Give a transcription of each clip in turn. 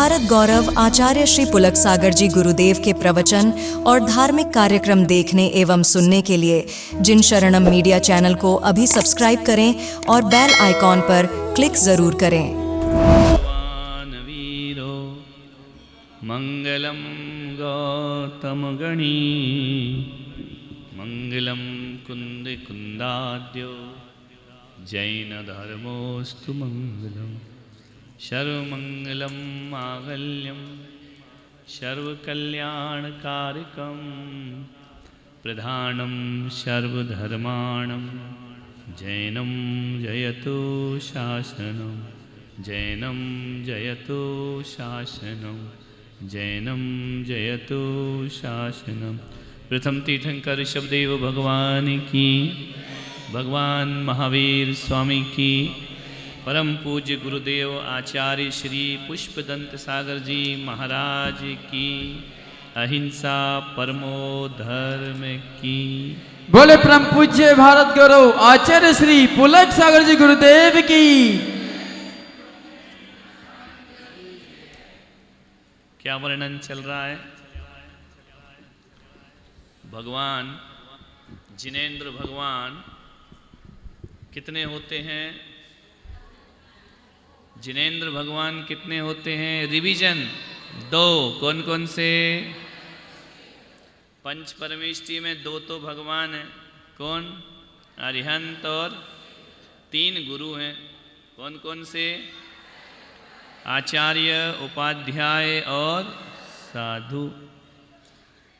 भारत गौरव आचार्य श्री पुलक सागर जी गुरुदेव के प्रवचन और धार्मिक कार्यक्रम देखने एवं सुनने के लिए जिन शरणम मीडिया चैनल को अभी सब्सक्राइब करें और बेल आइकॉन पर क्लिक जरूर करें। भगवान वीरो मंगलम गौतम गणी मंगलम कुंद कुंदाद्यो जैन धर्मोस्तु मंगलम सर्वमंगलम मांगल्यम सर्वकल्याणकारकम प्रधानम सर्वधर्माणं जैनं जयतु शासनं जैनं जयतु शासनं जैनं जयतु शासनं। प्रथम तीर्थंकर ऋषभदेव भगवान की, भगवान महावीर स्वामी की, परम पूज्य गुरुदेव आचार्य श्री पुष्पदंत सागर जी महाराज की, अहिंसा परमो धर्म की। बोले परम पूज्य भारत गौरव आचार्य श्री पुलक सागर जी गुरुदेव की। क्या वर्णन चल रहा है? भगवान जिनेंद्र भगवान कितने होते हैं? जिनेंद्र भगवान कितने होते हैं? रिवीजन दो। कौन कौन से? पंच परमेष्टि में दो तो भगवान हैं। कौन? अरिहंत और तीन गुरु हैं। कौन कौन से? आचार्य, उपाध्याय और साधु।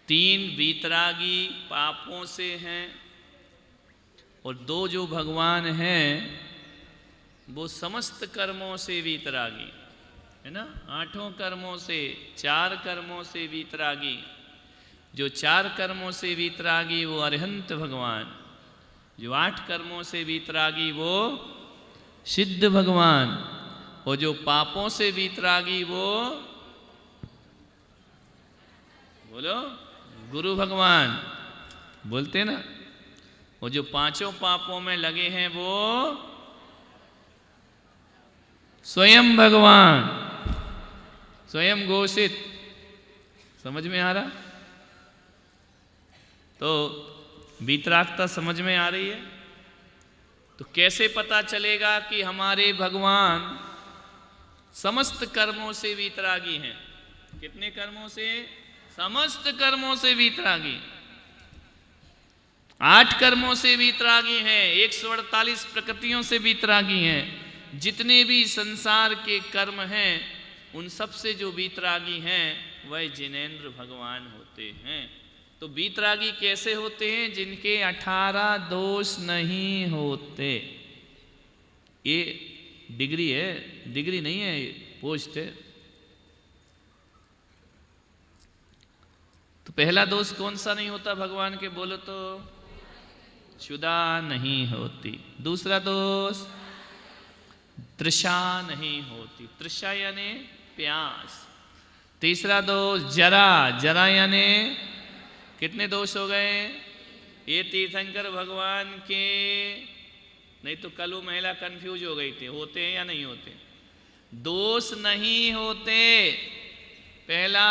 तीन वीतरागी पापों से हैं और दो जो भगवान हैं वो समस्त कर्मों से वीतरागी है ना। आठों कर्मों से, चार कर्मों से वीतरागी। जो चार कर्मों से वीतरागी वो अरिहंत भगवान, जो आठ कर्मों से वीतरागी वो सिद्ध भगवान, और जो पापों से वीतरागी वो बोलो गुरु भगवान। बोलते ना। वो जो पांचों पापों में लगे हैं वो स्वयं भगवान, स्वयं घोषित। समझ में आ रहा? तो वीतरागता समझ में आ रही है? तो कैसे पता चलेगा कि हमारे भगवान समस्त कर्मों से वीतरागी हैं? कितने कर्मों से? समस्त कर्मों से वीतरागी। आठ कर्मों से वीतरागी हैं, 148 प्रकृतियों से वीतरागी हैं। जितने भी संसार के कर्म हैं उन सब से जो वीतरागी हैं वह जिनेंद्र भगवान होते हैं। तो वीतरागी कैसे होते हैं? जिनके 18 दोष नहीं होते। ये डिग्री है, डिग्री नहीं है, ये पोस्ट है। तो पहला दोष कौन सा नहीं होता भगवान के? बोलो तो। क्षुधा नहीं होती। दूसरा दोष तृषा नहीं होती। तृषा यानी प्यास। तीसरा दोष जरा। जरा यानी कितने दोष हो गए? ये तीर्थंकर भगवान के, नहीं तो कल वो महिला कंफ्यूज हो गई थी, होते हैं या नहीं होते? दोष नहीं होते। पहला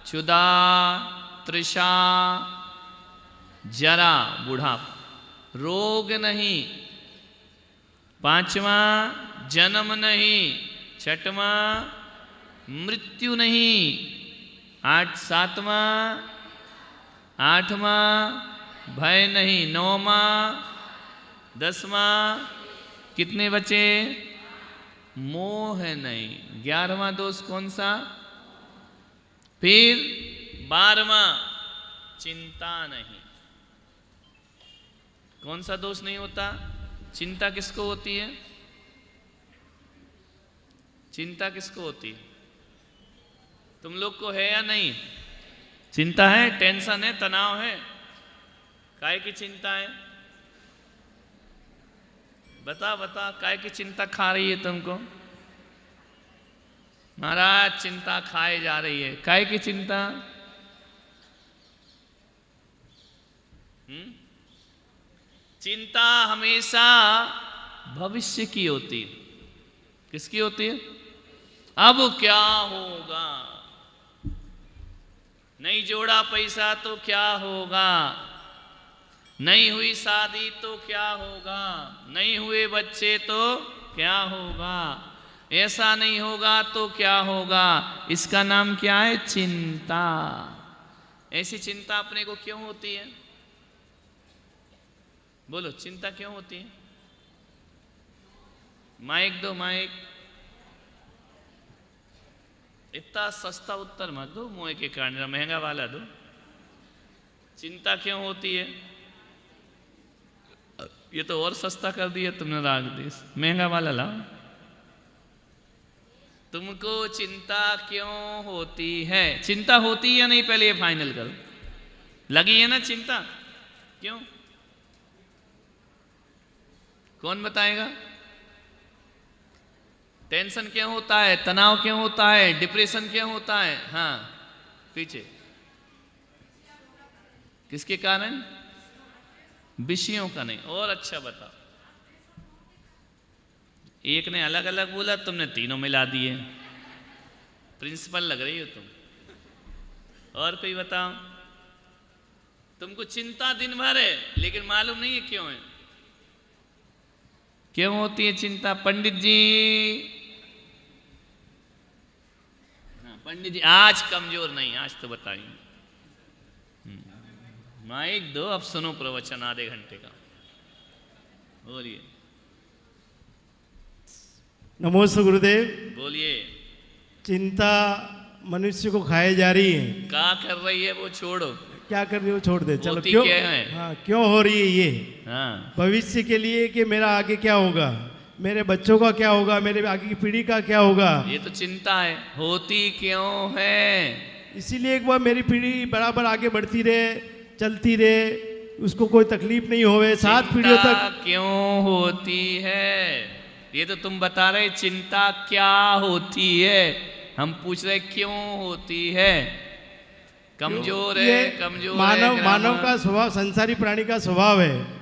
क्षुधा, तृषा, जरा बुढ़ापा, रोग नहीं। पांचवा जन्म नहीं। छठवां मृत्यु नहीं। सातवां, आठवां भय नहीं। नौवां, 10वां कितने बचे? मोह नहीं। 11वां दोष कौन सा? फिर 12वां चिंता नहीं। कौन सा दोष नहीं होता? चिंता किसको होती है? चिंता किसको होती है? तुम लोग को है या नहीं? चिंता है, टेंशन है, तनाव है? काय की चिंता है? बता बता, काय की चिंता खा रही है तुमको? महाराज चिंता खाए जा रही है। काय की चिंता? चिंता हमेशा भविष्य की होती है। किसकी होती है? अब क्या होगा, नहीं जोड़ा पैसा तो क्या होगा, नहीं हुई शादी तो क्या होगा, नहीं हुए बच्चे तो क्या होगा, ऐसा नहीं होगा तो क्या होगा। इसका नाम क्या है? चिंता। ऐसी चिंता अपने को क्यों होती है? बोलो, चिंता क्यों होती है? माइक दो, माइक। इतना सस्ता उत्तर मत दो मुँह के कारण, महंगा वाला दो। चिंता क्यों होती है? ये तो और सस्ता कर दिया तुमने, राग देश, महंगा वाला लाओ। तुमको चिंता क्यों होती है? चिंता होती है या नहीं, पहले ये फाइनल करो। लगी है ना चिंता? क्यों? कौन बताएगा? टेंशन क्यों होता है, तनाव क्यों होता है, डिप्रेशन क्यों होता है? हाँ, पीछे किसके कारण? विषयों का नहीं। और अच्छा बताओ। एक ने अलग अलग बोला, तुमने तीनों मिला दिए। प्रिंसिपल लग रही हो तुम। और कोई बताओ। तुमको चिंता दिन भर है, लेकिन मालूम नहीं है क्यों है। क्यों होती है चिंता? पंडित जी, पंडित जी आज कमजोर नहीं, आज तो बताइए। माइक दो, अब सुनो प्रवचन आधे घंटे का। बोलिए। नमोस्तु गुरुदेव। बोलिए। चिंता मनुष्य को खाए जा रही है। क्या कर रही है वो छोड़ो, क्या कर रही है वो छोड़ दे। चलो, होती क्यों क्या है? हाँ, क्यों हो रही है ये? हाँ, भविष्य के लिए कि मेरा आगे क्या होगा, मेरे बच्चों का क्या होगा, मेरे आगे की पीढ़ी का क्या होगा। ये तो चिंता है। होती क्यों है? इसीलिए एक बार मेरी पीढ़ी बराबर आगे बढ़ती रहे, चलती रहे, उसको कोई तकलीफ नहीं होवे, 7 पीढ़ियों चिंता तक। क्यों होती है? ये तो तुम बता रहे चिंता क्या होती है, हम पूछ रहे क्यों होती है। कमजोर है, ये कमजोर मानव है। मानव का स्वभाव, संसारी प्राणी का स्वभाव है।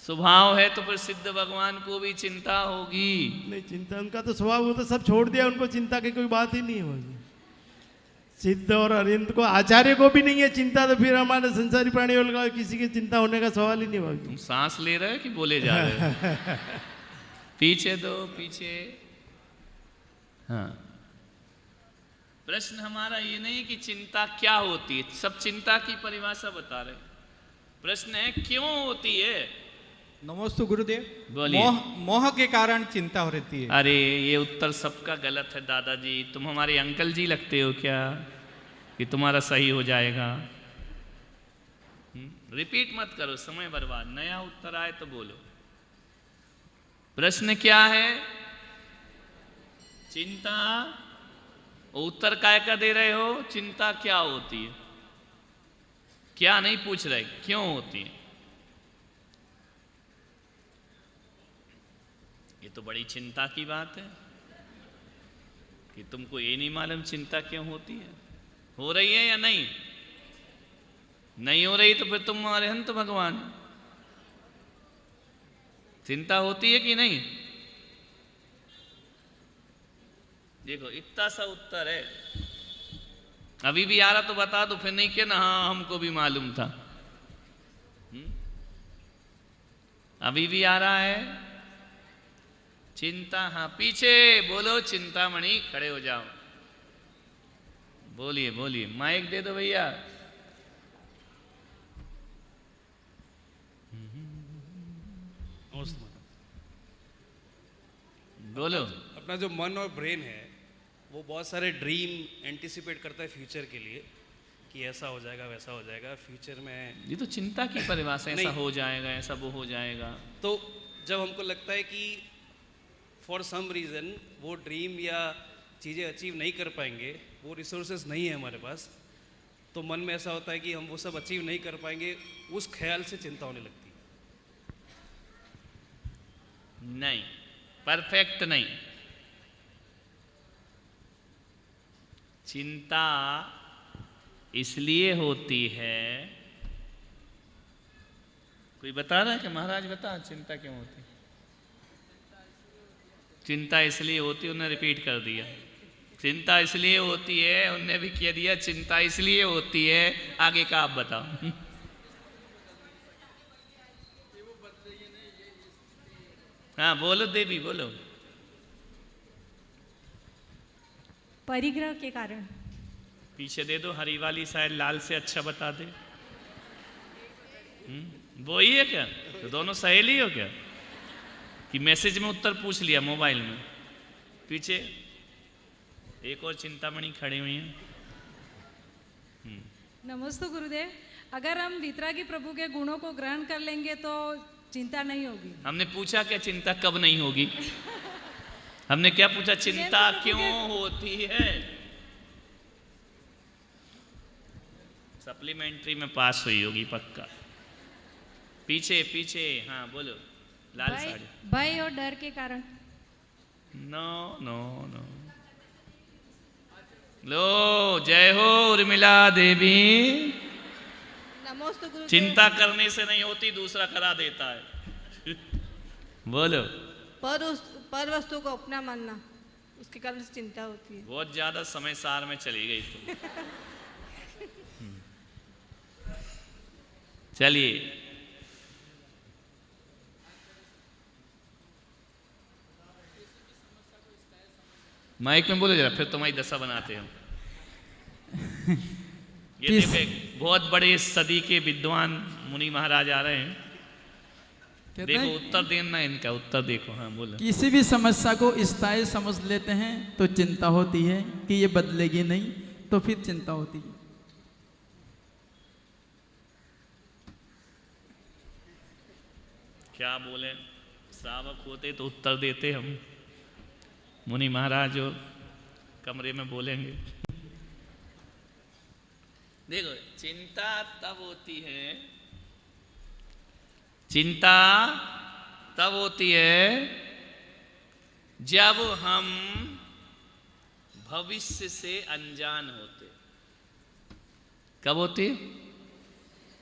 स्वभाव है तो फिर सिद्ध भगवान को भी चिंता होगी। नहीं, चिंता उनका तो स्वभाव, वो तो सब छोड़ दिया, उनको चिंता की कोई बात ही नहीं होगी। सिद्ध और अरिंद को, आचार्य को भी नहीं है चिंता, तो फिर हमारे संसारी प्राणियों का किसी की चिंता होने का सवाल ही नहीं होगी। तुम सांस ले रहे हो कि बोले जा रहे हो? पीछे दो, पीछे। हाँ, प्रश्न हमारा ये नहीं कि चिंता क्या होती है, सब चिंता की परिभाषा बता रहे। प्रश्न है क्यों होती है। नमोस्तु गुरुदेव। बोलिए। मोह के कारण चिंता हो रहती है। अरे ये उत्तर सबका गलत है दादाजी, तुम हमारे अंकल जी लगते हो क्या कि तुम्हारा सही हो जाएगा? रिपीट मत करो, समय बर्बाद। नया उत्तर आए तो बोलो। प्रश्न क्या है? चिंता। उत्तर काय का दे रहे हो? चिंता क्या होती है, क्या नहीं पूछ रहे, क्यों होती है। ये तो बड़ी चिंता की बात है कि तुमको ये नहीं मालूम चिंता क्यों होती है। हो रही है या नहीं? नहीं हो रही तो फिर तुम हमारे हंत भगवान। चिंता होती है कि नहीं? देखो इतना सा उत्तर है। अभी भी आ रहा तो बता दो, फिर नहीं कि ना हाँ हमको भी मालूम था। अभी भी आ रहा है चिंता। हाँ, पीछे बोलो चिंतामणि, खड़े हो जाओ। बोलिए बोलिए, माइक दे दो भैया। बोलो। अपना जो मन और ब्रेन है वो बहुत सारे ड्रीम एंटिसिपेट करता है फ्यूचर के लिए कि ऐसा हो जाएगा, वैसा हो जाएगा फ्यूचर में। ये तो चिंता की परिभाषा, ऐसा हो जाएगा, ऐसा वो हो जाएगा। तो जब हमको लगता है कि फॉर सम रीज़न वो ड्रीम या चीज़ें अचीव नहीं कर पाएंगे, वो रिसोर्सेज नहीं है हमारे पास, तो मन में ऐसा होता है कि हम वो सब अचीव नहीं कर पाएंगे, उस ख्याल से चिंता होने लगती है। नहीं, परफेक्ट नहीं। चिंता इसलिए होती है, कोई बता रहा है कि महाराज बता चिंता क्यों होती? चिंता इसलिए होती, उन्होंने रिपीट कर दिया। चिंता इसलिए होती है, उनने भी कह दिया चिंता इसलिए होती है। आगे का आप बताओ। हाँ बोलो देवी बोलो। परिग्रह के कारण। पीछे दे दो हरी वाली, शायद लाल से अच्छा बता दे। वो ही है क्या? तो दोनों सहेली हो क्या कि मैसेज में उत्तर पूछ लिया मोबाइल में? पीछे एक और चिंतामणि खड़ी हुई है। नमस्ते गुरुदेव, अगर हम वितरागी प्रभु के गुणों को ग्रहण कर लेंगे तो चिंता नहीं होगी। हमने पूछा क्या चिंता कब नहीं होगी? हमने क्या पूछा? चिंता क्यों होती है? सप्लीमेंट्री में पास हुई होगी पक्का। पीछे पीछे हाँ बोलो। लाल साड़ी। भय और डर के कारण। No no no. लो जय हो उर्मिला देवी। नमस्ते गुरुदेव। चिंता करने से नहीं होती, दूसरा करा देता है। बोलो। पर वस्तु को अपना मानना, उसके कारण से चिंता होती है। बहुत ज्यादा समय सार में चली गई तुम। चलिए माइक में बोलो जरा, फिर तुम्हारी दशा बनाते हो। ये देखो एक बहुत बड़े सदी के विद्वान मुनि महाराज आ रहे हैं। कहते देखो हैं उत्तर देना इनका, उत्तर देखो। हाँ बोलो। किसी भी समस्या को स्थायी समझ लेते हैं तो चिंता होती है कि ये बदलेगी नहीं, तो फिर चिंता होती है। क्या बोले? श्रावक होते तो उत्तर देते हम। मुनि महाराज जो कमरे में बोलेंगे। देखो चिंता तब होती है, चिंता तब होती है जब हम भविष्य से अनजान होते। कब होती?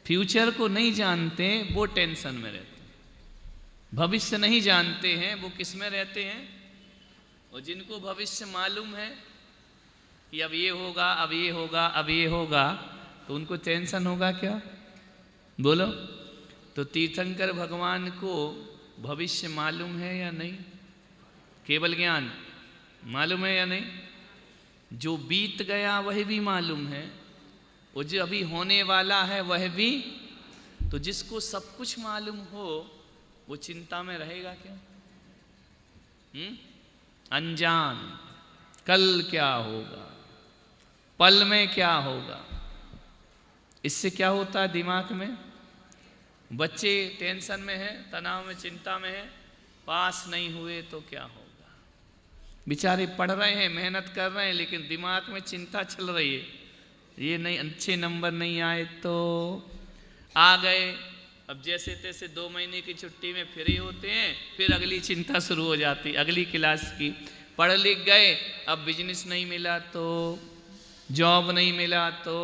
फ्यूचर को नहीं जानते वो टेंशन में रहते। भविष्य नहीं जानते हैं वो किस में रहते हैं? और जिनको भविष्य मालूम है कि अब ये होगा, अब ये होगा, अब ये होगा, तो उनको टेंशन होगा क्या? बोलो। तो तीर्थंकर भगवान को भविष्य मालूम है या नहीं? केवल ज्ञान मालूम है या नहीं? जो बीत गया वह भी मालूम है, और जो अभी होने वाला है वह भी। तो जिसको सब कुछ मालूम हो वो चिंता में रहेगा क्या? अनजान, कल क्या होगा, पल में क्या होगा। इससे क्या होता है दिमाग में? बच्चे टेंशन में हैं, तनाव में, चिंता में हैं, पास नहीं हुए तो क्या होगा। बेचारे पढ़ रहे हैं, मेहनत कर रहे हैं, लेकिन दिमाग में चिंता चल रही है। ये नहीं, अच्छे नंबर नहीं आए तो आ गए, अब जैसे तैसे 2 महीने की छुट्टी में फ्री होते हैं, फिर अगली चिंता शुरू हो जाती, अगली क्लास की। पढ़ लिख गए, अब बिजनेस नहीं मिला तो, जॉब नहीं मिला तो।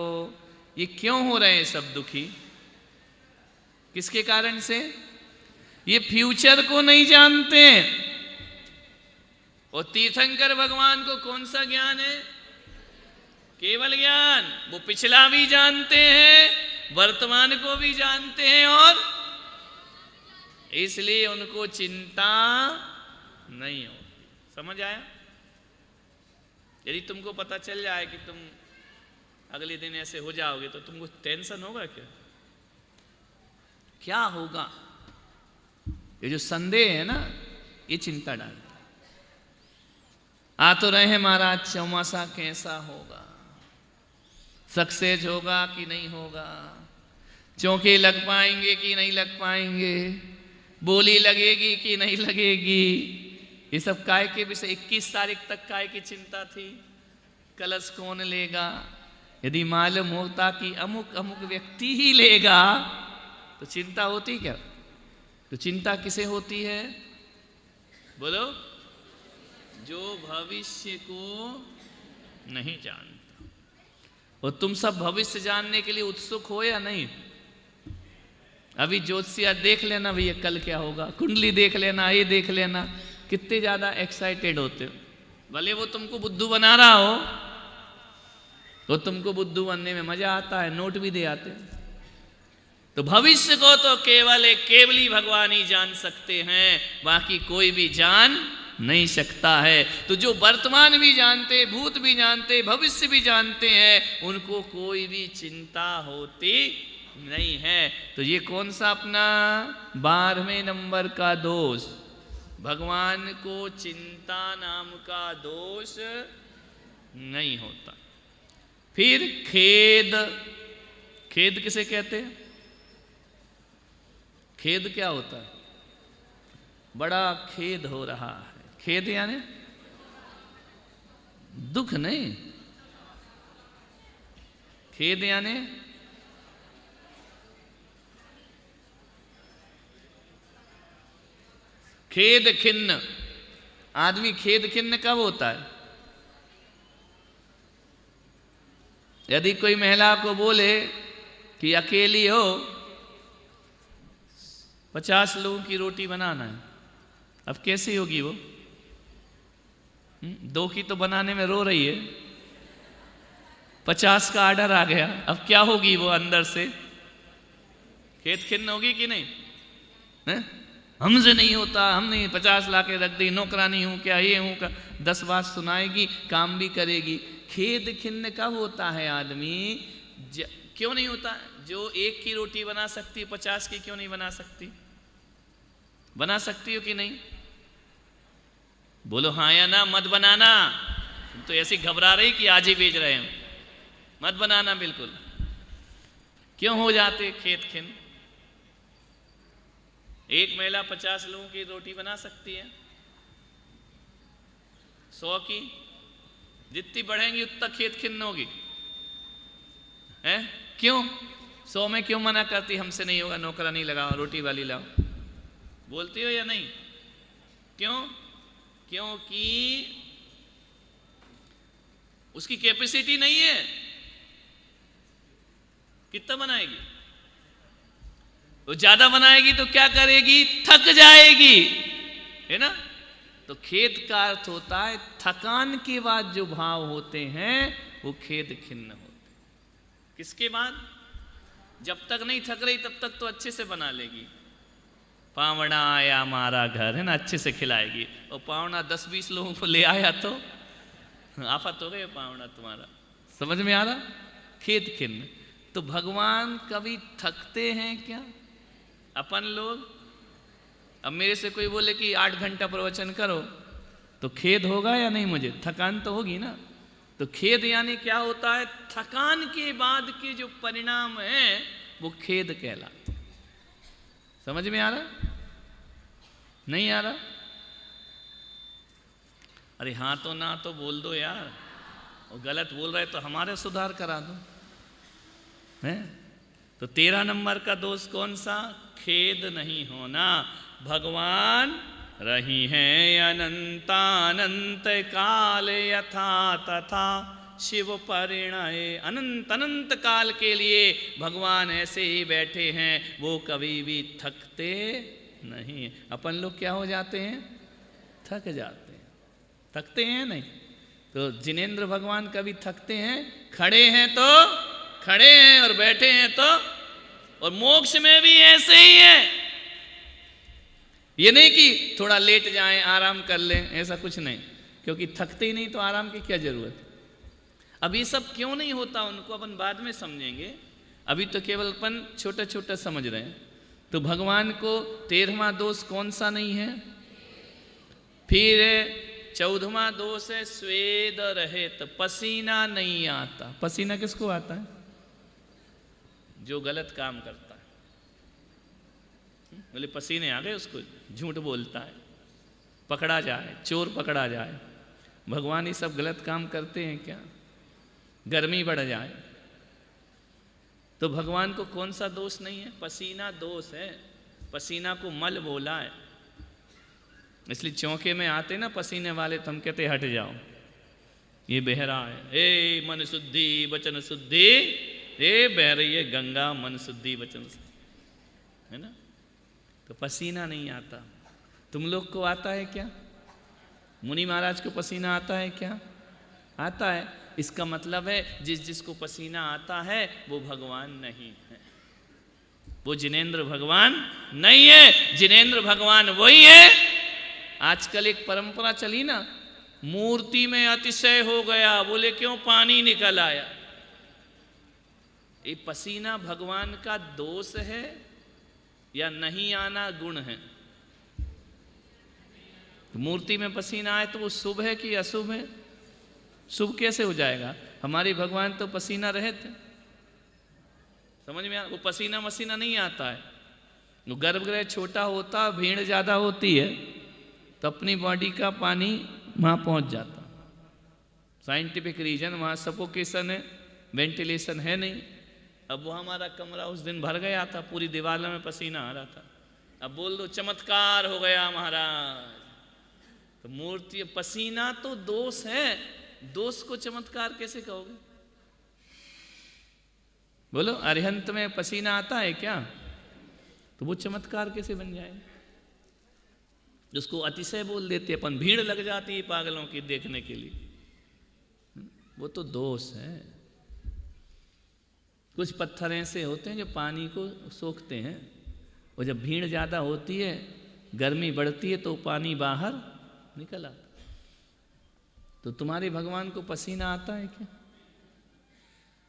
ये क्यों हो रहे हैं सब दुखी? किसके कारण से? ये फ्यूचर को नहीं जानते। और तीर्थंकर भगवान को कौन सा ज्ञान है? केवल ज्ञान। वो पिछला भी जानते हैं, वर्तमान को भी जानते हैं, और इसलिए उनको चिंता नहीं होती। समझ आया? यदि तुमको पता चल जाए कि तुम अगले दिन ऐसे हो जाओगे तो तुमको टेंशन होगा क्या? क्या होगा? ये जो संदेह है ना, ये चिंता डालता है। आ तो रहे हैं महाराज, चौमासा कैसा होगा, सक्सेस होगा कि नहीं होगा, चौके लग पाएंगे कि नहीं लग पाएंगे, बोली लगेगी कि नहीं लगेगी। ये सब काय के विषय। 21 तारीख तक काय की चिंता थी, कलश कौन लेगा। यदि मालूम होता कि अमुक अमुक व्यक्ति ही लेगा तो चिंता होती क्या? तो चिंता किसे होती है? बोलो। जो भविष्य को नहीं जानता। और तुम सब भविष्य जानने के लिए उत्सुक हो या नहीं? अभी ज्योतिषिया देख लेना भैया कल क्या होगा, कुंडली देख लेना, ये देख लेना, कितने ज़्यादा एक्साइटेड होते हो। भले वो तुमको बुद्धू बना रहा हो तो तुमको बुद्धू बनने में मजा आता है, नोट भी दे आते। तो भविष्य को तो केवल ही भगवान ही जान सकते हैं, बाकी कोई भी जान नहीं सकता है। तो जो वर्तमान भी जानते, भूत भी जानते, भविष्य भी जानते हैं, उनको कोई भी चिंता होती नहीं है। तो ये कौन सा अपना 12वें नंबर का दोष, भगवान को चिंता नाम का दोष नहीं होता। फिर खेद, खेद किसे कहते हैं? खेद क्या होता है? बड़ा खेद हो रहा है। खेद यानी दुख नहीं, खेद यानी खेद खिन्न। आदमी खेद खिन्न कब होता है? यदि कोई महिला को बोले कि अकेली हो, 50 लोगों की रोटी बनाना है, अब कैसी होगी वो? 2 की तो बनाने में रो रही है, 50 का ऑर्डर आ गया, अब क्या होगी वो अंदर से? खेद खिन्न होगी कि नहीं? है? हमसे नहीं होता, हमने 50 ला के रख दी, नौकरानी हूं क्या, ये हूं क्या, 10 बात सुनाएगी, काम भी करेगी। खेद खिन्न कब होता है आदमी? क्यों नहीं होता? जो 1 की रोटी बना सकती, 50 की क्यों नहीं बना सकती? बना सकती हो कि नहीं? बोलो हाँ या ना, मत बनाना। तुम तो ऐसी घबरा रही कि आज ही भेज रहे हैं, मत बनाना बिल्कुल। क्यों हो जाते खेद खिन्न? एक महिला 50 लोगों की रोटी बना सकती है, 100 की, जितनी बढ़ेंगी उतना खेद खिन्न होगी। है क्यों? 100 में क्यों मना करती? हमसे नहीं होगा, नौकरानी लगाओ, रोटी वाली लाओ, बोलती हो या नहीं? क्यों? क्योंकि उसकी कैपेसिटी नहीं है। कितना बनाएगी? वो ज्यादा बनाएगी तो क्या करेगी? थक जाएगी, है ना? तो खेद का अर्थ होता है थकान के बाद जो भाव होते हैं वो खेद खिन्न होते। किसके बाद? जब तक नहीं थक रही तब तक तो अच्छे से बना लेगी। पावड़ा आया हमारा घर, है ना, अच्छे से खिलाएगी। और पावड़ा 10-20 लोगों को ले आया तो आफत हो गई पावड़ा तुम्हारा। समझ में आ रहा? खेद खिन्न। तो भगवान कभी थकते हैं क्या? अपन लोग, अब मेरे से कोई बोले कि 8 घंटा प्रवचन करो तो खेद होगा या नहीं? मुझे थकान तो होगी ना। तो खेद यानी क्या होता है? थकान के बाद के जो परिणाम है वो खेद कहलाते। समझ में आ रहा? नहीं आ रहा? अरे हाँ तो ना तो बोल दो यार, वो गलत बोल रहे तो हमारे सुधार करा दो। है? तो 13 नंबर का दोष कौन सा? खेद नहीं होना। भगवान रही हैं अनंतानंत काल यथा तथा शिव परिणय। अनंत अनंत काल के लिए भगवान ऐसे ही बैठे हैं, वो कभी भी थकते नहीं। अपन लोग क्या हो जाते हैं? थक जाते हैं। थकते हैं नहीं? तो जिनेंद्र भगवान कभी थकते हैं? खड़े हैं तो खड़े हैं और बैठे हैं तो, और मोक्ष में भी ऐसे ही है। ये नहीं कि थोड़ा लेट जाएं, आराम कर लें, ऐसा कुछ नहीं, क्योंकि थकते ही नहीं तो आराम की क्या जरूरत है। अब ये सब क्यों नहीं होता उनको अपन बाद में समझेंगे, अभी तो केवल अपन छोटा छोटा समझ रहे हैं। तो भगवान को 13वां दोष कौन सा नहीं है? फिर 14वां दोष है स्वेद रहित, पसीना नहीं आता। पसीना किसको आता है? जो गलत काम करता है। बोले पसीने आ गए उसको, झूठ बोलता है, पकड़ा जाए, चोर पकड़ा जाए। भगवान ये सब गलत काम करते हैं क्या? गर्मी बढ़ जाए तो भगवान को कौन सा दोष नहीं है? पसीना दोष है। पसीना को मल बोला है, इसलिए चौके में आते ना पसीने वाले तो हम कहते हट जाओ, ये बह रहा है। ए मन शुद्धि वचन शुद्धि, ए बह रही है गंगा, मन शुद्धि वचन शुद्धि, है ना। तो पसीना नहीं आता। तुम लोग को आता है क्या? मुनि महाराज को पसीना आता है क्या? आता है। इसका मतलब है जिसको पसीना आता है वो भगवान नहीं है, वो जिनेंद्र भगवान नहीं है। जिनेंद्र भगवान वही है। आजकल एक परंपरा चली ना, मूर्ति में अतिशय हो गया, बोले क्यों? पानी निकल आया। ये पसीना भगवान का दोष है या नहीं आना गुण है? मूर्ति में पसीना आए तो वो शुभ है कि अशुभ है? शुभ कैसे हो जाएगा? हमारे भगवान तो पसीना रहित है। समझ में आ? वो पसीना मसीना नहीं आता है। वो गर्भगृह छोटा होता, भीड़ ज्यादा होती है तो अपनी बॉडी का पानी वहां पहुंच जाता। साइंटिफिक रीजन, वहां सफोकेशन है, वेंटिलेशन है नहीं। अब वो हमारा कमरा उस दिन भर गया था, पूरी दीवार में पसीना आ रहा था। अब बोल दो चमत्कार हो गया महाराज। तो मूर्ति पसीना तो दोष है, दोष को चमत्कार कैसे कहोगे? बोलो, अरिहंत में पसीना आता है क्या? तो वो चमत्कार कैसे बन जाए? जिसको अतिशय बोल देते, अपन भीड़ लग जाती है पागलों की देखने के लिए, वो तो दोष है। कुछ पत्थर ऐसे होते हैं जो पानी को सोखते हैं, और जब भीड़ ज़्यादा होती है, गर्मी बढ़ती है, तो पानी बाहर निकल आता। तो तुम्हारे भगवान को पसीना आता है क्या?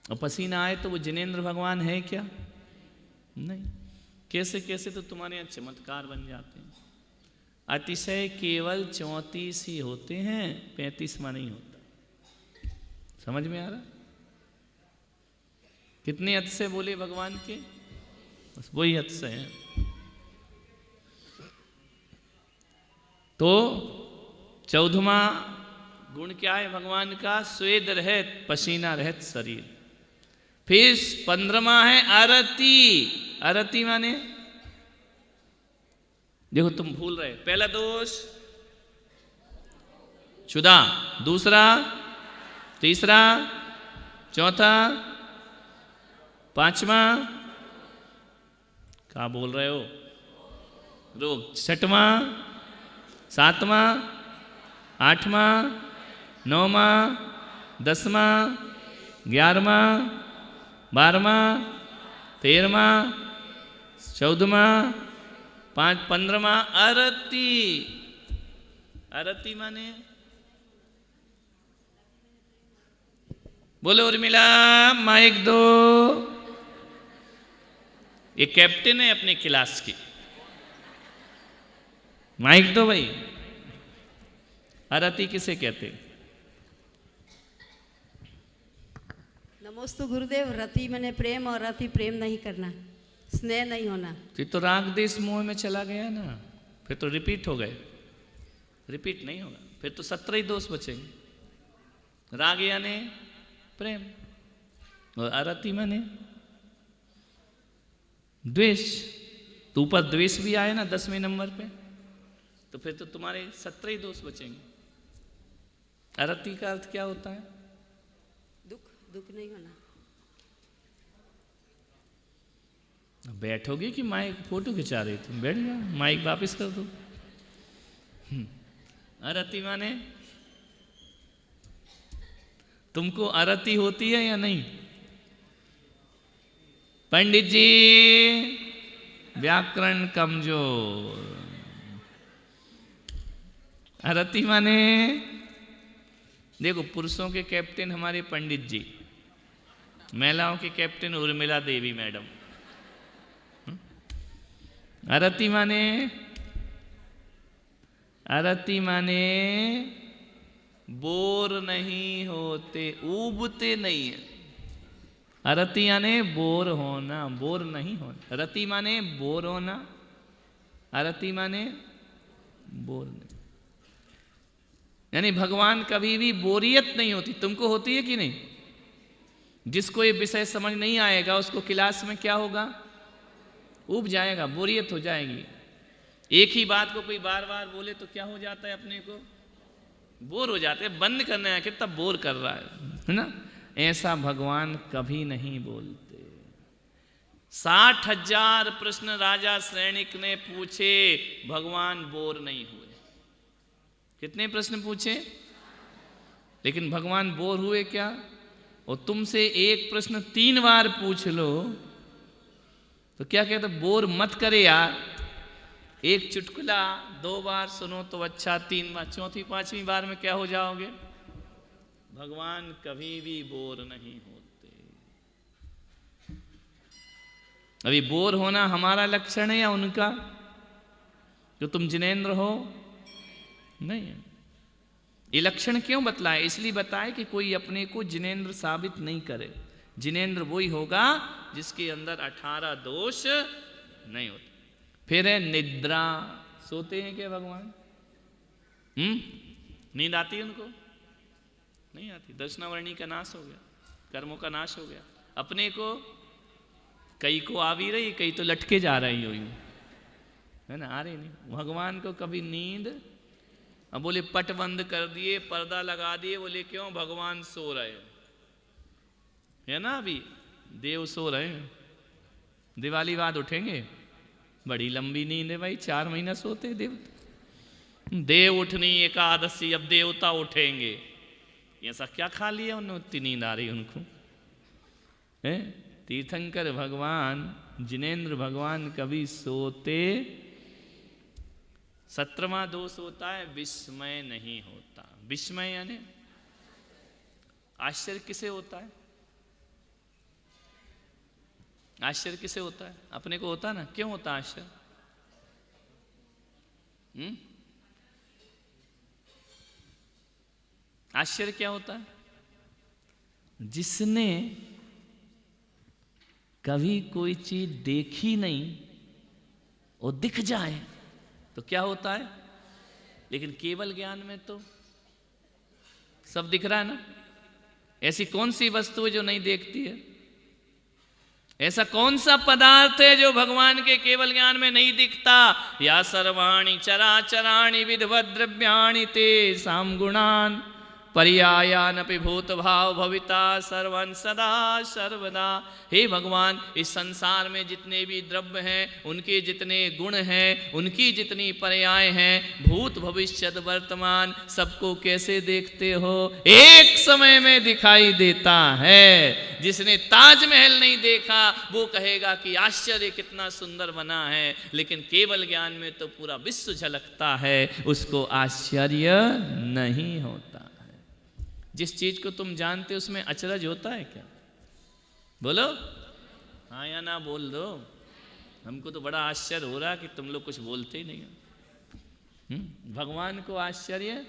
और पसीना आए तो वो जिनेंद्र भगवान है क्या? नहीं। कैसे कैसे तो तुम्हारे यहाँ चमत्कार बन जाते हैं। अतिशय केवल 34 ही होते हैं, 35वां नहीं होता। समझ में आ रहा? कितने अतिशय बोले भगवान के? बस वही अतिशय है। तो 14वां गुण क्या है भगवान का? स्वेद रहित, पसीना रहित शरीर। फिर 15वां है आरती। आरती माने, देखो तुम भूल रहे, पहला दोष क्षुधा, दूसरा, तीसरा, चौथा, 5वां क्या बोल रहे हो? रोग, 6वां, 7वां, 8वां, 9वां, 10वां, 11वां, 12वां, 13वां, 14वां, 15वां आरती। आरती माने, बोलो उर्मिला माइक दो। ये कैप्टन है अपनी क्लास की, माइक दो भाई। आरती किसे कहते? नमोस्तु गुरुदेव। रति मैंने प्रेम, और रति प्रेम नहीं करना, स्नेह नहीं होना। फिर तो राग देश मोह में चला गया ना, फिर तो रिपीट हो गए। रिपीट नहीं होगा, फिर तो 17 ही दोष बचेंगे। राग यानी प्रेम, और आरती माने द्वेष। तो ऊपर द्वेष भी आए ना 10वें नंबर पे, तो फिर तो तुम्हारे 17 ही दोष बचेंगे। आरती का अर्थ क्या होता है? दुख, दुख नहीं होना। बैठोगे कि माइक फोटो खिंचा रही तुम? बैठ जाओ, माइक वापस कर दो। आरती माने, तुमको आरती होती है या नहीं? पंडित जी व्याकरण कमजोर। आरती माने, देखो पुरुषों के कैप्टन हमारे पंडित जी, महिलाओं के कैप्टन उर्मिला देवी मैडम। आरती माने, आरती माने बोर नहीं होते, ऊबते नहीं है। आरती यानी बोर होना, बोर नहीं होना। रति माने बोर होना, आरती माने बोर नहीं। यानी भगवान कभी भी बोरियत नहीं होती। तुमको होती है कि नहीं? जिसको ये विषय समझ नहीं आएगा उसको क्लास में क्या होगा? ऊब जाएगा, बोरियत हो जाएगी। एक ही बात को कोई बार बार बोले तो क्या हो जाता है? अपने को बोर हो जाते हैं। बंद करना है, कितना बोर कर रहा है ना? ऐसा भगवान कभी नहीं बोलते। 60,000 प्रश्न राजा सैनिक ने पूछे, भगवान बोर नहीं हुए। कितने प्रश्न पूछे? लेकिन भगवान बोर हुए क्या? और तुमसे एक प्रश्न 3 बार पूछ लो तो क्या कहते, बोर मत करे यार, एक चुटकुला 2 बार सुनो तो अच्छा, 3 बार, चौथी 5वीं बार में क्या हो जाओगे? भगवान कभी भी बोर नहीं होते। अभी बोर होना हमारा लक्षण है या उनका, जो तुम जिनेंद्र हो? नहीं है। ये लक्षण क्यों बतलाए? इसलिए बताए कि कोई अपने को जिनेंद्र साबित नहीं करे। जिनेंद्र वही होगा जिसके अंदर 18 दोष नहीं होते। फिर है निद्रा। सोते हैं क्या भगवान? नींद आती है उनको? नहीं आती। दर्शनावरणी का नाश हो गया, कर्मों का नाश हो गया। अपने को कई को आ भी रही, कई तो लटके जा रही हो, है ना, आ रही नहीं। भगवान को कभी नींद, अब बोले पट बंद कर दिए, पर्दा लगा दिए, बोले क्यों? भगवान सो रहे है ना, अभी देव सो रहे हैं, दिवाली बाद उठेंगे। बड़ी लंबी नींद है भाई, 4 महीना सोते देव। देव उठनी एकादशी, अब देवता उठेंगे। ऐसा क्या खा लिया उन्होंने, उतनी नींद आ रही उनको? है तीर्थंकर भगवान, जिनेंद्र भगवान कभी सोते। 17वां दोष होता है विस्मय नहीं होता। विस्मय यानी आश्चर्य किसे होता है? आश्चर्य किसे होता है? अपने को होता ना। क्यों होता आश्चर्य? आश्चर्य क्या होता है? जिसने कभी कोई चीज देखी नहीं और दिख जाए तो क्या होता है? लेकिन केवल ज्ञान में तो सब दिख रहा है ना। ऐसी कौन सी वस्तु है जो नहीं देखती है? ऐसा कौन सा पदार्थ है जो भगवान के केवल ज्ञान में नहीं दिखता? या सर्वाणि चराचराणि विधवद् द्रव्याणि ते साम गुणान पर्यायानपि भूत भाव भविता सर्वन सदा सर्वदा। हे भगवान, इस संसार में जितने भी द्रव्य हैं, उनके जितने गुण हैं, उनकी जितनी पर्याय हैं, भूत भविष्यत वर्तमान, सबको कैसे देखते हो? एक समय में दिखाई देता है। जिसने ताजमहल नहीं देखा वो कहेगा कि आश्चर्य कितना सुंदर बना है, लेकिन केवल ज्ञान में तो पूरा विश्व झलकता है, उसको आश्चर्य नहीं होता। जिस चीज को तुम जानते हो उसमें अचरज होता है क्या? बोलो हाँ या ना बोल दो। हमको तो बड़ा आश्चर्य हो रहा कि तुम लोग कुछ बोलते ही नहीं हो। भगवान को आश्चर्य,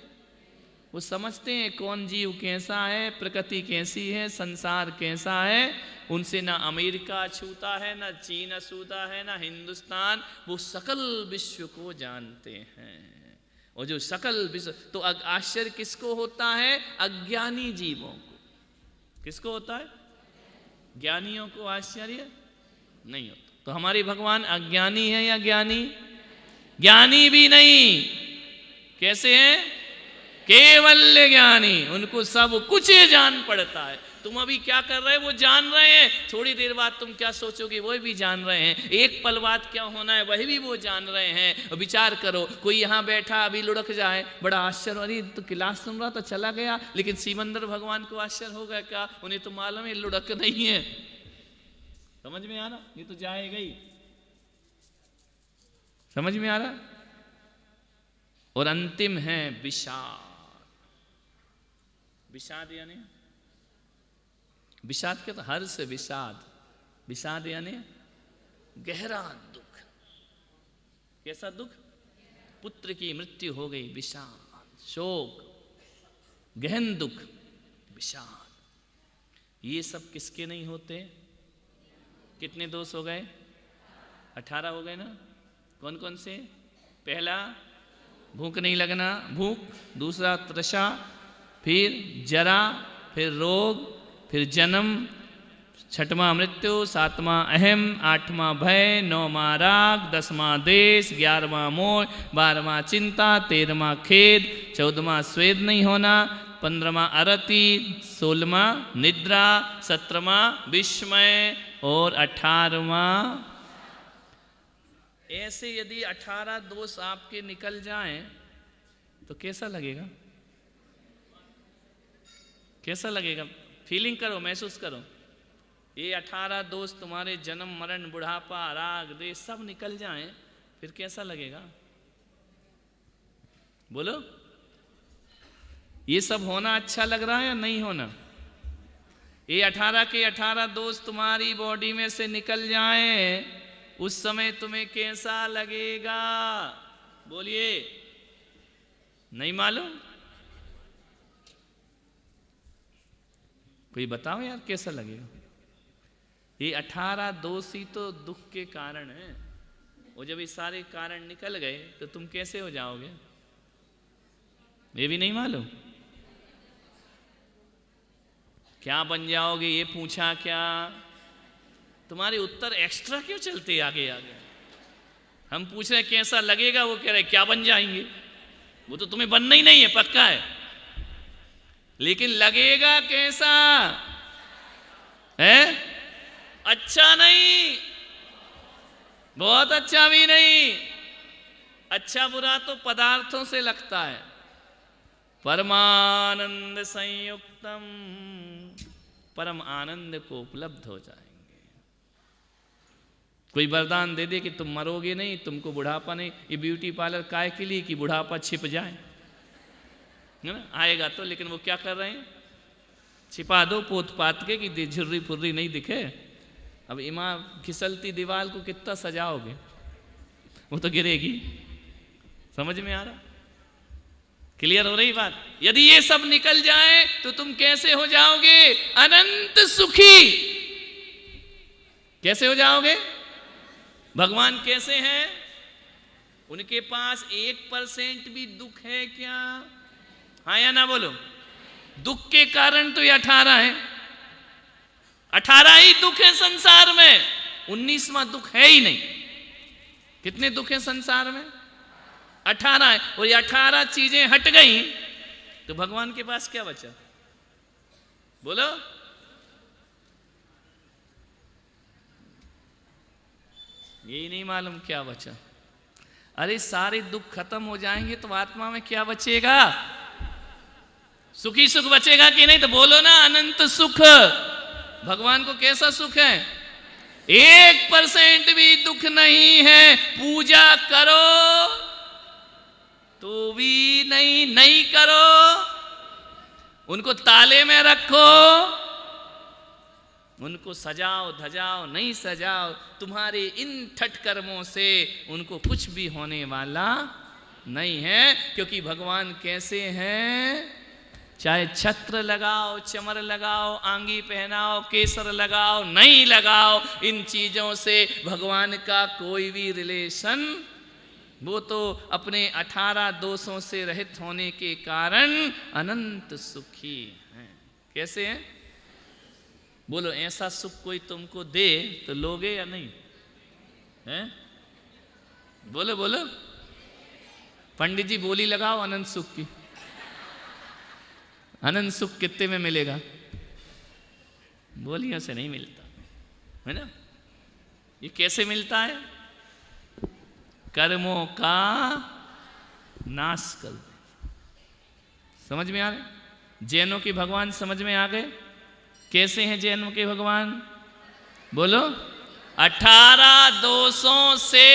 वो समझते हैं कौन जीव कैसा है, प्रकृति कैसी है, संसार कैसा है। उनसे ना अमेरिका छूता है, ना चीन छूता है, ना हिंदुस्तान। वो सकल विश्व को जानते हैं। और जो सकल विश्व, तो आश्चर्य किसको होता है? अज्ञानी जीवों को। किसको होता है? ज्ञानियों को आश्चर्य नहीं होता। तो हमारे भगवान अज्ञानी है या ज्ञानी? ज्ञानी भी नहीं। कैसे हैं? केवल ज्ञानी। उनको सब कुछ जान पड़ता है। तुम अभी क्या कर रहे हो वो जान रहे हैं, थोड़ी देर बाद तुम क्या सोचोगे वो भी जान रहे हैं, एक पल बाद क्या होना है वही भी वो जान रहे हैं। और विचार करो, कोई यहाँ बैठा अभी लुढ़क जाए, बड़ा आश्चर्य, अरे तो क्लास सुन रहा तो चला गया, लेकिन सिमंदर भगवान को आश्चर्य होगा क्या? उन्हें तो मालूम है लुढ़क नहीं है। समझ में आ रहा? ये तो जाएगा ही। समझ में आ रहा? और अंतिम है विषाद। विषाद यानी विषाद क्या? तो हर्ष विषाद। विषाद यानी गहरा दुख। कैसा दुख? पुत्र की मृत्यु हो गई, विषाद, शोक, गहन दुख, विषाद। ये सब किसके नहीं होते? कितने दोष हो गए? 18 हो गए ना। कौन कौन से? पहला भूख नहीं लगना, भूख। दूसरा तृषा, फिर जरा, फिर रोग, फिर जन्म, 6वां मृत्यु, 7वां अहम, 8वां भय, 9वां राग, 10वां देश, 11वां मोह, 12वां चिंता, 13वां खेद, 14वां स्वेद नहीं होना, 15वां अरति, 16वां निद्रा, 17वां विस्मय और 18वां। ऐसे यदि 18 दोष आपके निकल जाएं तो कैसा लगेगा? कैसा लगेगा? फीलिंग करो, महसूस करो। ये 18 दोष तुम्हारे जन्म मरण बुढ़ापा राग द्वेष सब निकल जाएं, फिर कैसा लगेगा? बोलो, ये सब होना अच्छा लग रहा है या नहीं होना? ये 18 के 18 दोष तुम्हारी बॉडी में से निकल जाएं, उस समय तुम्हें कैसा लगेगा? बोलिए, नहीं मालूम? कोई बताओ यार, कैसा लगेगा? ये 18 दोष ही तो दुख के कारण है, और जब ये सारे कारण निकल गए तो तुम कैसे हो जाओगे? ये भी नहीं मालूम? क्या बन जाओगे ये पूछा क्या? तुम्हारे उत्तर एक्स्ट्रा क्यों चलते आगे आगे? हम पूछ रहे कैसा लगेगा, वो कह रहे क्या बन जाएंगे। वो तो तुम्हें बनना ही नहीं है, पक्का है, लेकिन लगेगा कैसा है? अच्छा नहीं, बहुत अच्छा भी नहीं। अच्छा बुरा तो पदार्थों से लगता है। परमानंद संयुक्तम, परम आनंद को उपलब्ध हो जाएंगे। कोई वरदान दे दे कि तुम मरोगे नहीं, तुमको बुढ़ापा नहीं। ये ब्यूटी पार्लर काय के लिए कि बुढ़ापा छिप जाए, है ना? आएगा तो, लेकिन वो क्या कर रहे हैं? छिपा दो पोत पात के कि झुर्री फुर्री नहीं दिखे। अब इमां फिसलती दीवार को कितना सजाओगे, वो तो गिरेगी। समझ में आ रहा? क्लियर हो रही बात? यदि ये सब निकल जाए तो तुम कैसे हो जाओगे? अनंत सुखी। कैसे हो जाओगे? भगवान कैसे हैं? उनके पास 1% भी दुख है क्या? हाँ या ना बोलो? दुख के कारण तो ये 18 है। 18 ही दुख है संसार में, 19वां दुख है ही नहीं। कितने दुख है संसार में? 18 है। और ये 18 चीजें हट गई तो भगवान के पास क्या बचा? बोलो। यही नहीं मालूम क्या बचा। अरे सारे दुख खत्म हो जाएंगे तो आत्मा में क्या बचेगा? सुखी सुख बचेगा कि नहीं? तो बोलो ना, अनंत सुख। भगवान को कैसा सुख है? 1% भी दुख नहीं है। पूजा करो तो भी नहीं करो, उनको ताले में रखो, उनको सजाओ धजाओ नहीं सजाओ, तुम्हारे इन ठट कर्मों से उनको कुछ भी होने वाला नहीं है। क्योंकि भगवान कैसे हैं? चाहे छत्र लगाओ, चमर लगाओ, आंगी पहनाओ, केसर लगाओ, नहीं लगाओ, इन चीजों से भगवान का कोई भी रिलेशन। वो तो अपने 18 दोषों से रहित होने के कारण अनंत सुखी हैं। कैसे हैं? बोलो, ऐसा सुख कोई तुमको दे तो लोगे या नहीं? हैं? बोलो बोलो। पंडित जी बोली लगाओ अनंत सुख की। अनंत सुख कितने में मिलेगा? बोलियों से नहीं मिलता, है ना? ये कैसे मिलता है? कर्मों का नाश कर दे। समझ में आ गए? जैनों के भगवान समझ में आ गए? कैसे हैं जैनों के भगवान? बोलो। 18 दोषों से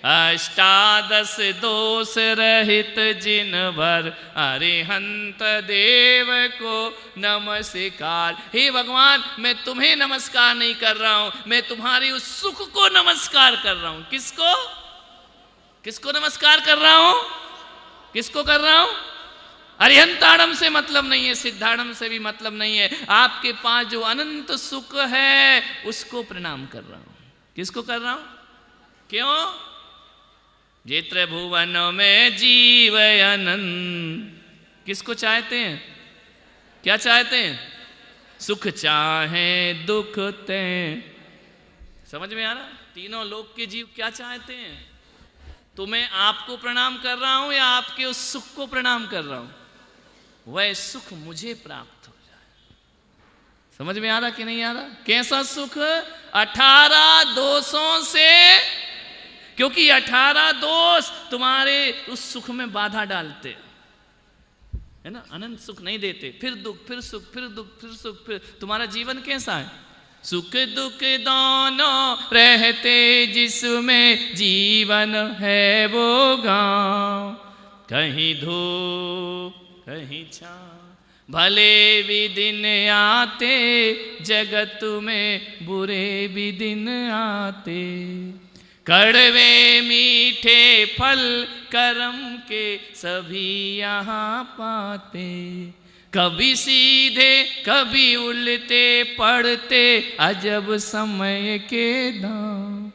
अष्टादश दोष रहित जिन भर अरिहंत देव को नमस्कार। हे भगवान, मैं तुम्हें नमस्कार नहीं कर रहा हूं, मैं तुम्हारी उस सुख को नमस्कार कर रहा हूं। किसको? किसको नमस्कार कर रहा हूं? किसको कर रहा हूं? अरिहंताड़म से मतलब नहीं है, सिद्धाड़म से भी मतलब नहीं है। आपके पास जो अनंत सुख है उसको प्रणाम कर रहा हूं। किसको कर रहा हूं? क्यों? जे त्रिभुवनों में जीव अनंत। किसको चाहते हैं? क्या चाहते हैं? सुख चाहे दुख ते। समझ में आ रहा? तीनों लोक के जीव क्या चाहते हैं? तो मैं आपको प्रणाम कर रहा हूं या आपके उस सुख को प्रणाम कर रहा हूं? वह सुख मुझे प्राप्त हो जाए। समझ में आ रहा कि नहीं आ रहा? कैसा सुख? 18 दोषों से क्योंकि 18 दोष तुम्हारे उस सुख में बाधा डालते, है ना, अनंत सुख नहीं देते, फिर दुख, फिर सुख, फिर दुख, फिर सुख, फिर तुम्हारा जीवन कैसा है? सुख दुख दोनों रहते जिसमें जीवन है वो गांव, कहीं धूप कहीं छाँव, भले भी दिन आते जगत में बुरे भी दिन आते, कड़वे मीठे फल कर्म के सभी यहाँ पाते, कभी सीधे कभी उल्टे पड़ते अजब समय के दांव,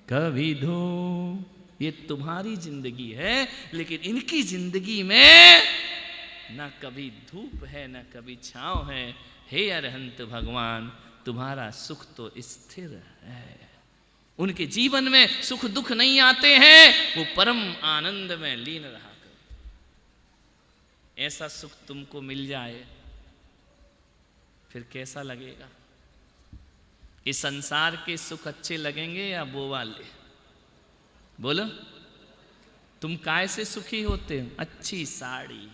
कभी धूप। ये तुम्हारी जिंदगी है, लेकिन इनकी जिंदगी में ना कभी धूप है ना कभी छाँव है। हे अरहंत भगवान, तुम्हारा सुख तो स्थिर है। उनके जीवन में सुख दुख नहीं आते हैं, वो परम आनंद में लीन रहा कर। ऐसा सुख तुमको मिल जाए फिर कैसा लगेगा? इस संसार के सुख अच्छे लगेंगे या वो वाले? बोलो, तुम काय से सुखी होते हो? अच्छी साड़ी,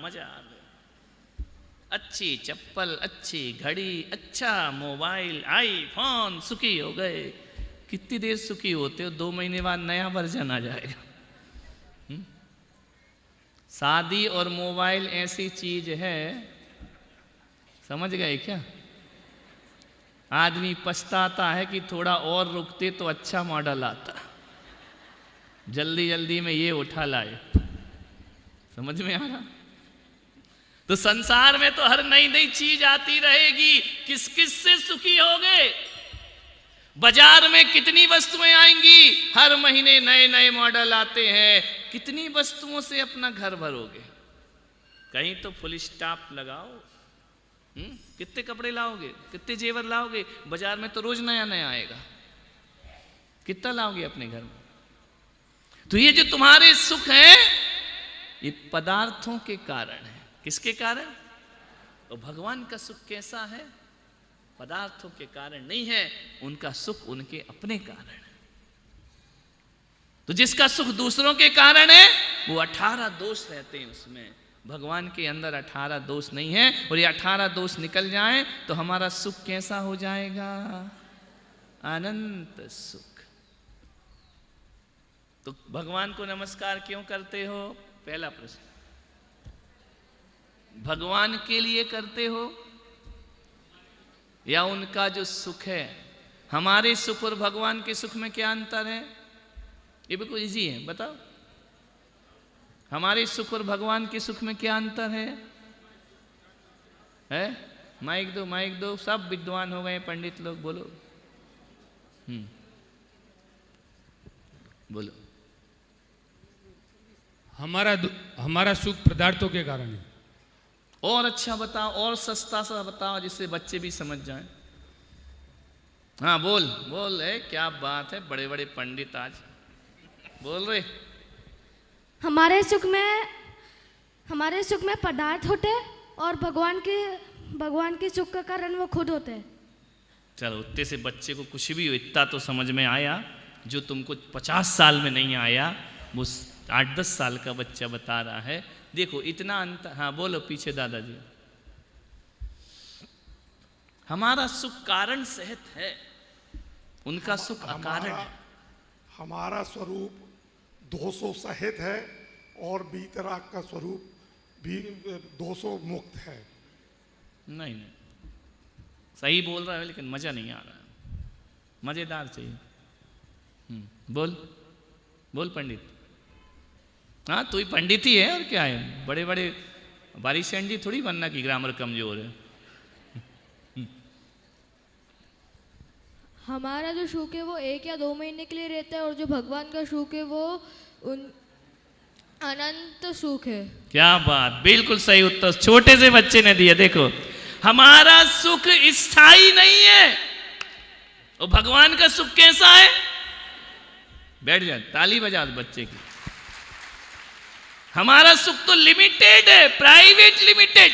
मजा आ गया, अच्छी चप्पल, अच्छी घड़ी, अच्छा मोबाइल, आईफोन, सुखी हो गए। कितनी देर सुखी होते हो? 2 महीने बाद नया वर्जन आ जाएगा। शादी और मोबाइल ऐसी चीज है, समझ गए क्या? आदमी पछताता है कि थोड़ा और रुकते तो अच्छा मॉडल आता, जल्दी जल्दी में ये उठा लाए। समझ में आ रहा? तो संसार में तो हर नई नई चीज आती रहेगी, किस किस से सुखी होगे? बाजार में कितनी वस्तुएं आएंगी, हर महीने नए नए मॉडल आते हैं, कितनी वस्तुओं से अपना घर भरोगे? कहीं तो फुल स्टॉप लगाओ। कितने कपड़े लाओगे, कितने जेवर लाओगे? बाजार में तो रोज नया नया आएगा, कितना लाओगे अपने घर में? तो ये जो तुम्हारे सुख हैं, ये पदार्थों के कारण है। किसके कारण? और भगवान का सुख कैसा है? पदार्थों के कारण नहीं है, उनका सुख उनके अपने कारण है। तो जिसका सुख दूसरों के कारण है, वो 18 दोष रहते हैं उसमें। भगवान के अंदर 18 दोष नहीं है, और ये 18 दोष निकल जाएं तो हमारा सुख कैसा हो जाएगा? अनंत सुख। तो भगवान को नमस्कार क्यों करते हो? पहला प्रश्न, भगवान के लिए करते हो या उनका जो सुख है? हमारे सुख और भगवान के सुख में क्या अंतर है? ये बिल्कुल इजी है, बताओ। हमारे सुख और भगवान के सुख में क्या अंतर है? माइक दो, माइक दो, सब विद्वान हो गए पंडित लोग, बोलो। बोलो। हमारा सुख पदार्थों के कारण है। और अच्छा बताओ, और सस्ता सा बताओ जिससे बच्चे भी समझ जाएं। हाँ बोल बोल, है क्या बात है, बड़े बड़े पंडित आज बोल रहे। हमारे सुख में पदार्थ होते हैं, और भगवान के सुख का कारण वो खुद होते हैं। चलो, उतने से बच्चे को कुछ भी हो, इतना तो समझ में आया। जो तुमको 50 साल में नहीं आया, वो 8-10 साल का बच्चा बता रहा है। देखो इतना अंतर। हाँ बोलो, पीछे दादाजी। हमारा सुख कारण सहित है, उनका सुख अकारण है। हमारा स्वरूप दोषों सहित है, और बीतराग का स्वरूप भी दोषों मुक्त है। नहीं नहीं, सही बोल रहा है, लेकिन मजा नहीं आ रहा है, मजेदार चाहिए। बोल बोल पंडित। हाँ तू ही पंडित ही है, और क्या है, बड़े बड़े बारिशेन जी थोड़ी बनना कि ग्रामर कमजोर है। हमारा जो सुख है वो 1 या 2 महीने के लिए रहता है, और जो भगवान का सुख है वो अनंत सुख है। क्या बात, बिल्कुल सही उत्तर छोटे से बच्चे ने दिया। देखो, हमारा सुख स्थायी नहीं है, और भगवान का सुख कैसा है? बैठ जा, ताली बजा बच्चे की। हमारा सुख तो लिमिटेड है, प्राइवेट लिमिटेड।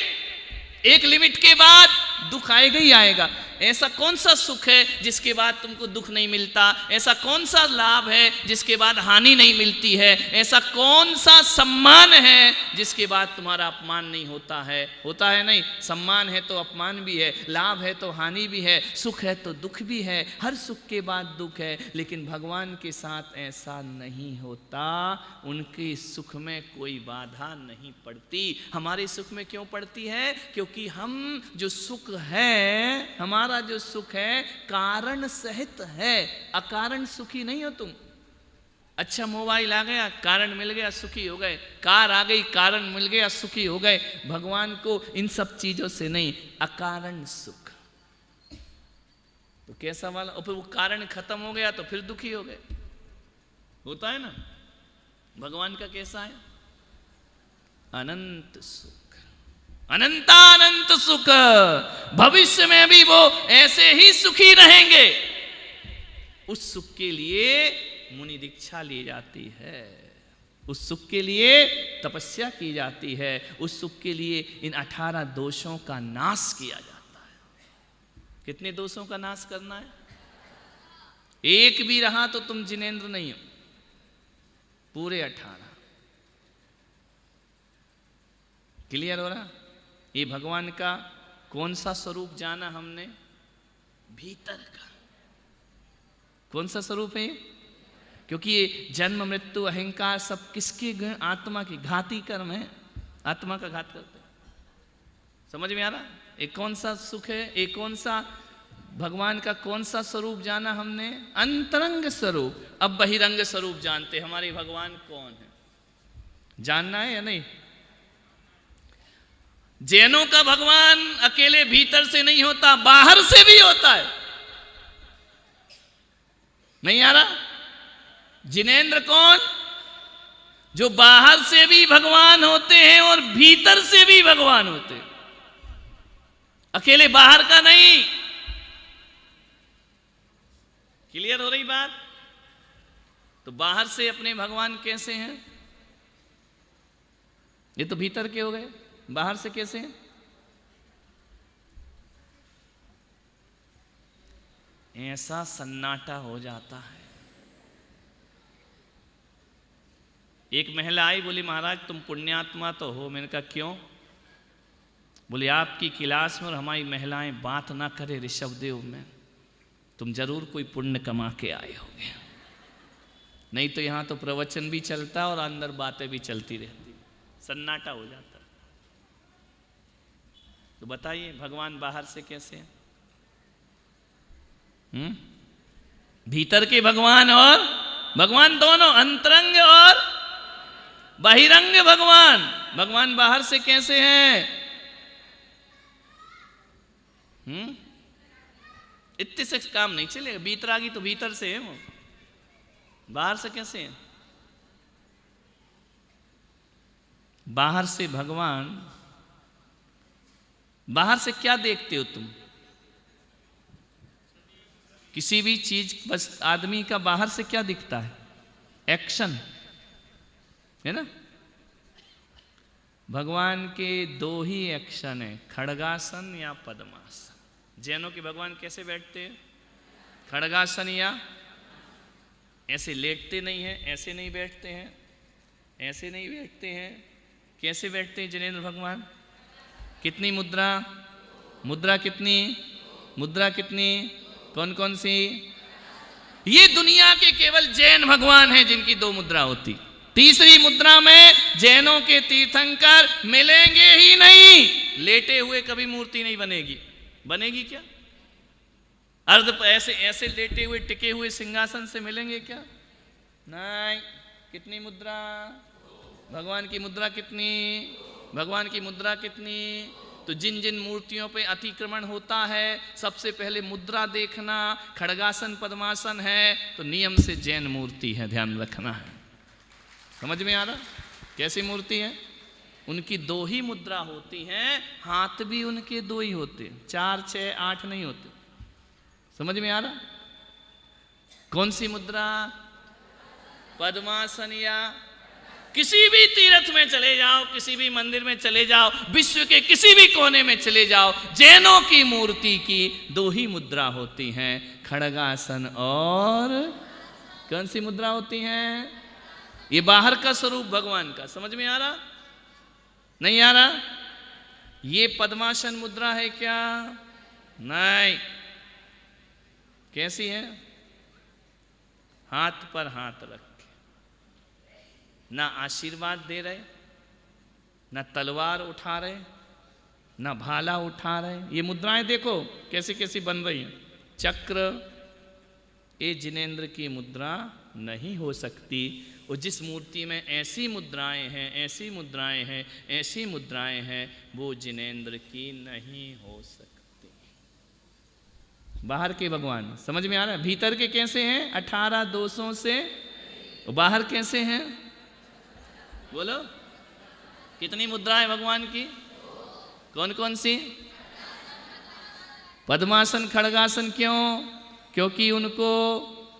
एक लिमिट के बाद दुख आएगा ही आएगा। ऐसा कौन सा सुख है जिसके बाद तुमको दुख नहीं मिलता? ऐसा कौन सा लाभ है जिसके बाद हानि नहीं मिलती है? ऐसा कौन सा सम्मान है जिसके बाद तुम्हारा अपमान नहीं होता है? होता है नहीं? सम्मान है तो अपमान भी है, लाभ है तो हानि भी है, सुख है तो दुख भी है, हर सुख के बाद दुख है। लेकिन भगवान के साथ ऐसा नहीं होता, उनके सुख में कोई बाधा नहीं पड़ती। हमारे सुख में क्यों पड़ती है? क्योंकि हम जो सुख है, हमारा जो सुख है कारण सहित है, अकारण सुखी नहीं हो तुम। अच्छा मोबाइल आ गया, कारण मिल गया, सुखी हो गए। कार आ गई, कारण मिल गया, सुखी हो गए। भगवान को इन सब चीजों से नहीं, अकारण सुख। तो कैसा वाला? और फिर वो कारण खत्म हो गया तो फिर दुखी हो गए। होता है ना? भगवान का कैसा है? अनंत सुख, अनंतानंत सुख। भविष्य में भी वो ऐसे ही सुखी रहेंगे। उस सुख के लिए मुनि दीक्षा ली जाती है, उस सुख के लिए तपस्या की जाती है, उस सुख के लिए इन 18 दोषों का नाश किया जाता है। कितने दोषों का नाश करना है? एक भी रहा तो तुम जिनेंद्र नहीं हो, पूरे 18। क्लियर हो रहा? ये भगवान का कौन सा स्वरूप जाना हमने? भीतर का। कौन सा स्वरूप है? क्योंकि ये जन्म मृत्यु अहंकार सब किसके गुण? आत्मा के घाती कर्म है, आत्मा का घात करते हैं। समझ में आ रहा? एक कौन सा सुख है? एक कौन सा भगवान का कौन सा स्वरूप जाना हमने? अंतरंग स्वरूप। अब बहिरंग स्वरूप जानते, हमारे भगवान कौन है, जानना है या नहीं? जैनों का भगवान अकेले भीतर से नहीं होता, बाहर से भी होता है। नहीं आ रहा? जिनेंद्र कौन? जो बाहर से भी भगवान होते हैं और भीतर से भी भगवान होते हैं, अकेले बाहर का नहीं। क्लियर हो रही बात? तो बाहर से अपने भगवान कैसे हैं? ये तो भीतर के हो गए, बाहर से कैसे हैं? ऐसा सन्नाटा हो जाता है। एक महिला आई, बोली महाराज तुम पुण्यात्मा तो हो। मैंने कहा क्यों? बोले आपकी क्लास में और हमारी महिलाएं बात ना करे ऋषभदेव में, तुम जरूर कोई पुण्य कमा के आए होगे, नहीं तो यहाँ तो प्रवचन भी चलता और अंदर बातें भी चलती रहती, सन्नाटा हो जाता। तो बताइए भगवान बाहर से कैसे हैं? भीतर के भगवान और भगवान दोनों, अंतरंग और बहिरंग भगवान। भगवान बाहर से कैसे हैं? इतने से काम नहीं चलेगा। बीतरागी तो भीतर से है, वो बाहर से कैसे है? बाहर से भगवान, बाहर से क्या देखते हो तुम? किसी भी चीज, बस आदमी का बाहर से क्या दिखता है? एक्शन है ना? भगवान के दो ही एक्शन है, खड़गासन या पद्मासन। जैनों के भगवान कैसे बैठते हैं? खड़गासन या ऐसे लेटते नहीं हैं, ऐसे नहीं बैठते हैं, ऐसे नहीं बैठते हैं। कैसे बैठते हैं जिनेंद्र भगवान? कितनी मुद्रा? मुद्रा कितनी? मुद्रा कितनी? कौन कौन सी? ये दुनिया के केवल जैन भगवान हैं जिनकी 2 मुद्रा होती। तीसरी मुद्रा में जैनों के तीर्थंकर मिलेंगे ही नहीं। लेटे हुए कभी मूर्ति नहीं बनेगी। बनेगी क्या? अर्ध ऐसे ऐसे लेटे हुए टिके हुए सिंहासन से मिलेंगे क्या? नहीं। कितनी मुद्रा? भगवान की मुद्रा कितनी? भगवान की मुद्रा कितनी? तो जिन जिन मूर्तियों पे अतिक्रमण होता है, सबसे पहले मुद्रा देखना। खड़गासन पद्मासन है तो नियम से जैन मूर्ति है, ध्यान रखना है। समझ में आ रहा? कैसी मूर्ति है? उनकी 2 ही मुद्रा होती हैं, हाथ भी उनके 2 ही होते, 4, 6, 8 नहीं होते। समझ में आ रहा? कौन सी मुद्रा? पद्मासन या किसी भी तीर्थ में चले जाओ, किसी भी मंदिर में चले जाओ, विश्व के किसी भी कोने में चले जाओ, जैनों की मूर्ति की दो ही मुद्रा होती हैं, खड़गासन और कौन सी मुद्रा होती हैं? ये बाहर का स्वरूप भगवान का। समझ में आ रहा? नहीं आ रहा? ये पद्मासन मुद्रा है क्या? नहीं। कैसी है? हाथ पर हाथ रख के, ना आशीर्वाद दे रहे, ना तलवार उठा रहे, ना भाला उठा रहे। ये मुद्राएं देखो कैसी कैसी बन रही हैं। चक्र, ये जिनेंद्र की मुद्रा नहीं हो सकती। और जिस मूर्ति में ऐसी मुद्राएं हैं, ऐसी मुद्राएं हैं, ऐसी मुद्राएं हैं, वो जिनेंद्र की नहीं हो सकती। बाहर के भगवान समझ में आ रहा है? भीतर के कैसे हैं? 18 दोषों से। बाहर कैसे हैं? बोलो, कितनी मुद्राएं भगवान की? कौन कौन सी? पद्मासन, खड़गासन। क्यों? क्योंकि उनको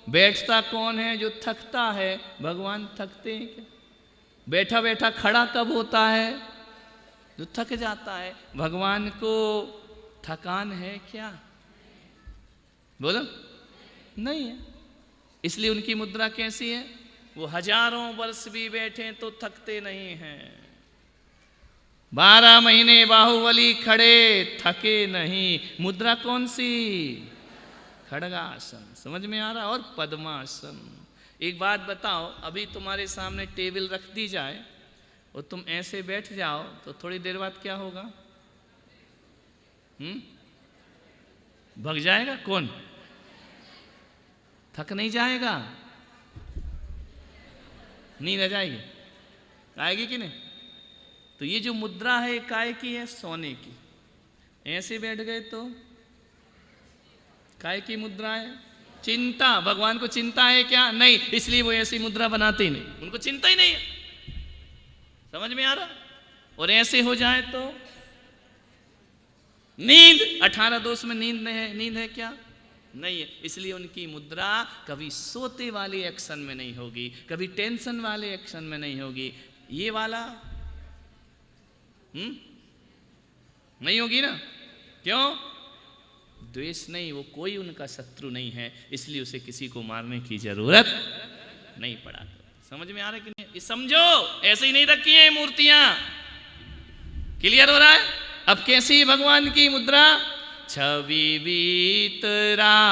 बैठता कौन है? जो थकता है। भगवान थकते हैं क्या? बैठा बैठा खड़ा कब होता है? जो थक जाता है। भगवान को थकान है क्या? बोलो, नहीं है। इसलिए उनकी मुद्रा कैसी है? वो हजारों वर्ष भी बैठे तो थकते नहीं हैं। 12 महीने बाहुबली खड़े, थके नहीं। मुद्रा कौन सी? खड़गासन। समझ में आ रहा? और पद्मासन। एक बात बताओ, अभी तुम्हारे सामने टेबल रख दी जाए और तुम ऐसे बैठ जाओ तो थोड़ी देर बाद क्या होगा? भग जाएगा कौन? थक नहीं जाएगा? नींद आ जाएगी? आएगी कि नहीं? तो ये जो मुद्रा है काय की है? सोने की। ऐसे बैठ गए तो काय की मुद्रा है? चिंता। भगवान को चिंता है क्या? नहीं। इसलिए वो ऐसी मुद्रा बनाते ही नहीं, उनको चिंता ही नहीं है। समझ में आ रहा? और ऐसे हो जाए तो नींद, 18 दोष में नींद नहीं है। नींद है क्या? नहीं है। इसलिए उनकी मुद्रा कभी सोते वाले एक्शन में नहीं होगी, कभी टेंशन वाले एक्शन में नहीं होगी। ये वाला नहीं होगी ना। क्यों? द्वेष नहीं, वो कोई उनका शत्रु नहीं है, इसलिए उसे किसी को मारने की जरूरत नहीं पड़ा। समझ में आ रहा है कि नहीं? ये समझो, ऐसे ही नहीं रखी है मूर्तियां। क्लियर हो रहा है? अब कैसी भगवान की मुद्रा? छवि वीतरागी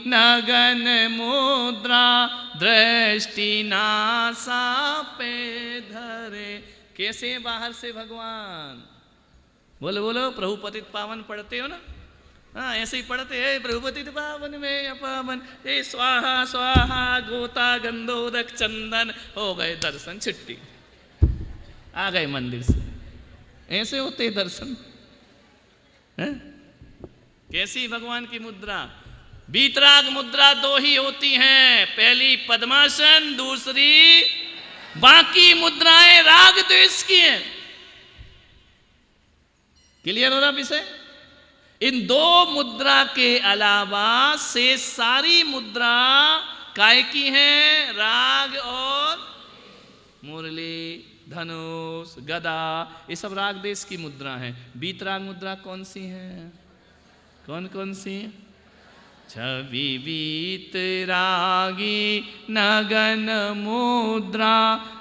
नगन मुद्रा, दृष्टि नासा पे धरे। कैसे बाहर से भगवान? बोलो बोलो, प्रभु पतित पावन पढ़ते हो ना? हाँ, ऐसे ही पढ़ते हैं। प्रभु पतित पावन में अपावन, ए स्वाहा स्वाहा गोता गंधोदक चंदन। हो गए दर्शन, छुट्टी, आ गए मंदिर से। ऐसे होते दर्शन है? कैसी भगवान की मुद्रा? वीतराग मुद्रा दो ही होती हैं, पहली पद्मासन, दूसरी। बाकी मुद्राएं राग द्वेष की हैं। क्लियर हो रहा विषय? इन दो मुद्रा के अलावा से सारी मुद्रा काय की हैं? राग और मुरली, धनुष, गदा, ये सब राग देश की मुद्रा है। वीतराग मुद्रा कौन सी है? कौन कौन सी? छवि वीतरागी नगन मुद्रा,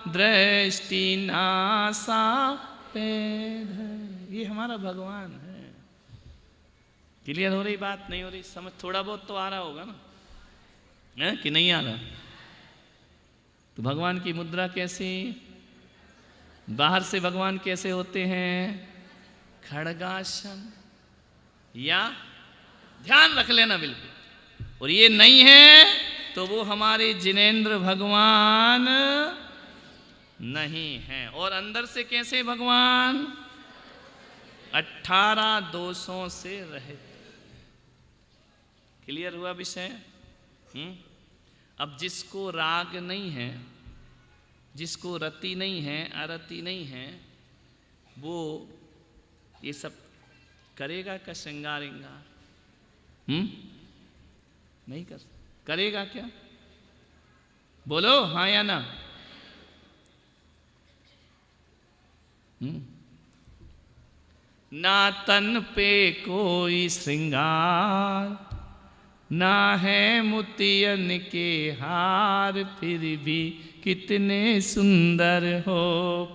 दृष्टि नासा पे धरे। ये हमारा भगवान है। क्लियर हो रही बात? नहीं हो रही? समझ थोड़ा बहुत तो आ रहा होगा ना, है कि नहीं आ रहा? तो भगवान की मुद्रा कैसी? बाहर से भगवान कैसे होते हैं? खड़गासन। या ध्यान रख लेना बिल्कुल। और ये नहीं है तो वो हमारे जिनेंद्र भगवान नहीं है। और अंदर से कैसे भगवान? 18 दोषों से रहित। क्लियर हुआ विषय? अब जिसको राग नहीं है, जिसको रति नहीं है, अरति नहीं है, वो ये सब करेगा क्या? श्रृंगारेगा? नहीं करेगा क्या? बोलो हाँ या ना? ना तन पे कोई श्रृंगार, ना है मोतियन के हार, फिर भी कितने सुंदर हो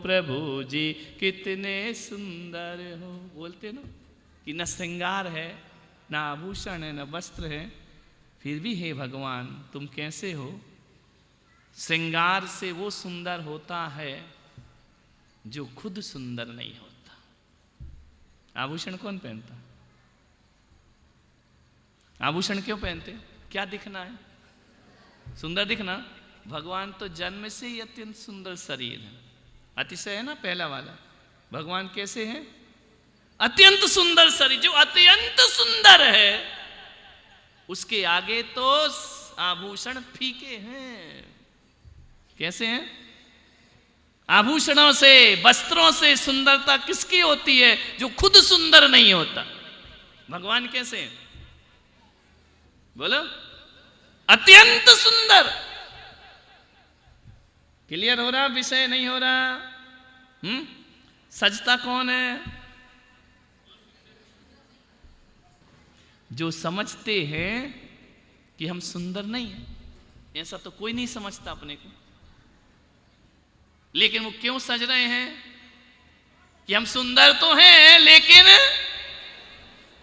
प्रभु जी, कितने सुंदर हो। बोलते ना कि न श्रृंगार है, ना आभूषण है, न वस्त्र है, फिर भी हे भगवान तुम कैसे हो। श्रृंगार से वो सुंदर होता है जो खुद सुंदर नहीं होता। आभूषण कौन पहनता? आभूषण क्यों पहनते? क्या दिखना है? सुंदर दिखना। भगवान तो जन्म से ही अत्यंत सुंदर शरीर है, अतिशय है ना पहला वाला। भगवान कैसे हैं? अत्यंत सुंदर शरीर, जो अत्यंत सुंदर है उसके आगे तो आभूषण फीके हैं। कैसे हैं? आभूषणों से, वस्त्रों से सुंदरता किसकी होती है? जो खुद सुंदर नहीं होता। भगवान कैसे हैं? बोलो। अत्यंत सुंदर। क्लियर हो रहा? विषय नहीं हो रहा? सजता कौन है? जो समझते हैं कि हम सुंदर नहीं हैं। ऐसा तो कोई नहीं समझता अपने को, लेकिन वो क्यों सज रहे हैं? कि हम सुंदर तो हैं लेकिन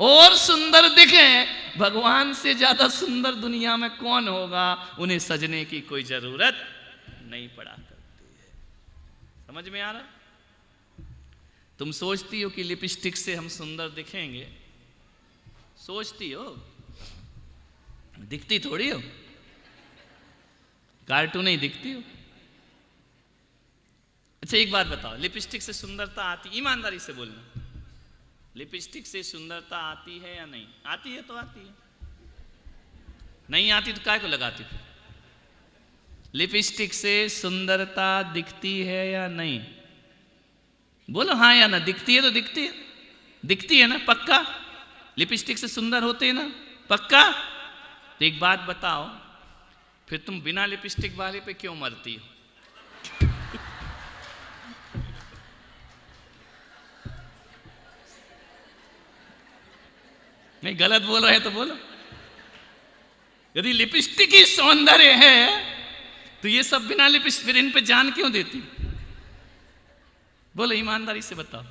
और सुंदर दिखें। भगवान से ज्यादा सुंदर दुनिया में कौन होगा? उन्हें सजने की कोई जरूरत नहीं पड़ा करती है। समझ में आ रहा? तुम सोचती हो कि लिपस्टिक से हम सुंदर दिखेंगे, सोचती हो, दिखती थोड़ी हो। कार्टून नहीं दिखती हो। अच्छा एक बात बताओ, लिपस्टिक से सुंदरता आती? ईमानदारी से बोलना, लिपस्टिक से सुंदरता आती है या नहीं? आती है तो आती है, नहीं आती तो काय को लगाती फिर? लिपस्टिक से सुंदरता दिखती है या नहीं? बोलो हाँ या ना। दिखती है तो दिखती है, दिखती है ना पक्का? लिपस्टिक से सुंदर होते हैं ना पक्का? तो एक बात बताओ, फिर तुम बिना लिपस्टिक वाले पे क्यों मरती हो? नहीं गलत बोल रहे हैं तो बोलो। यदि लिपस्टिक ही सौंदर्य है तो ये सब बिना लिपस्टिक, फिर इन पे जान क्यों देती? बोलो ईमानदारी से बताओ,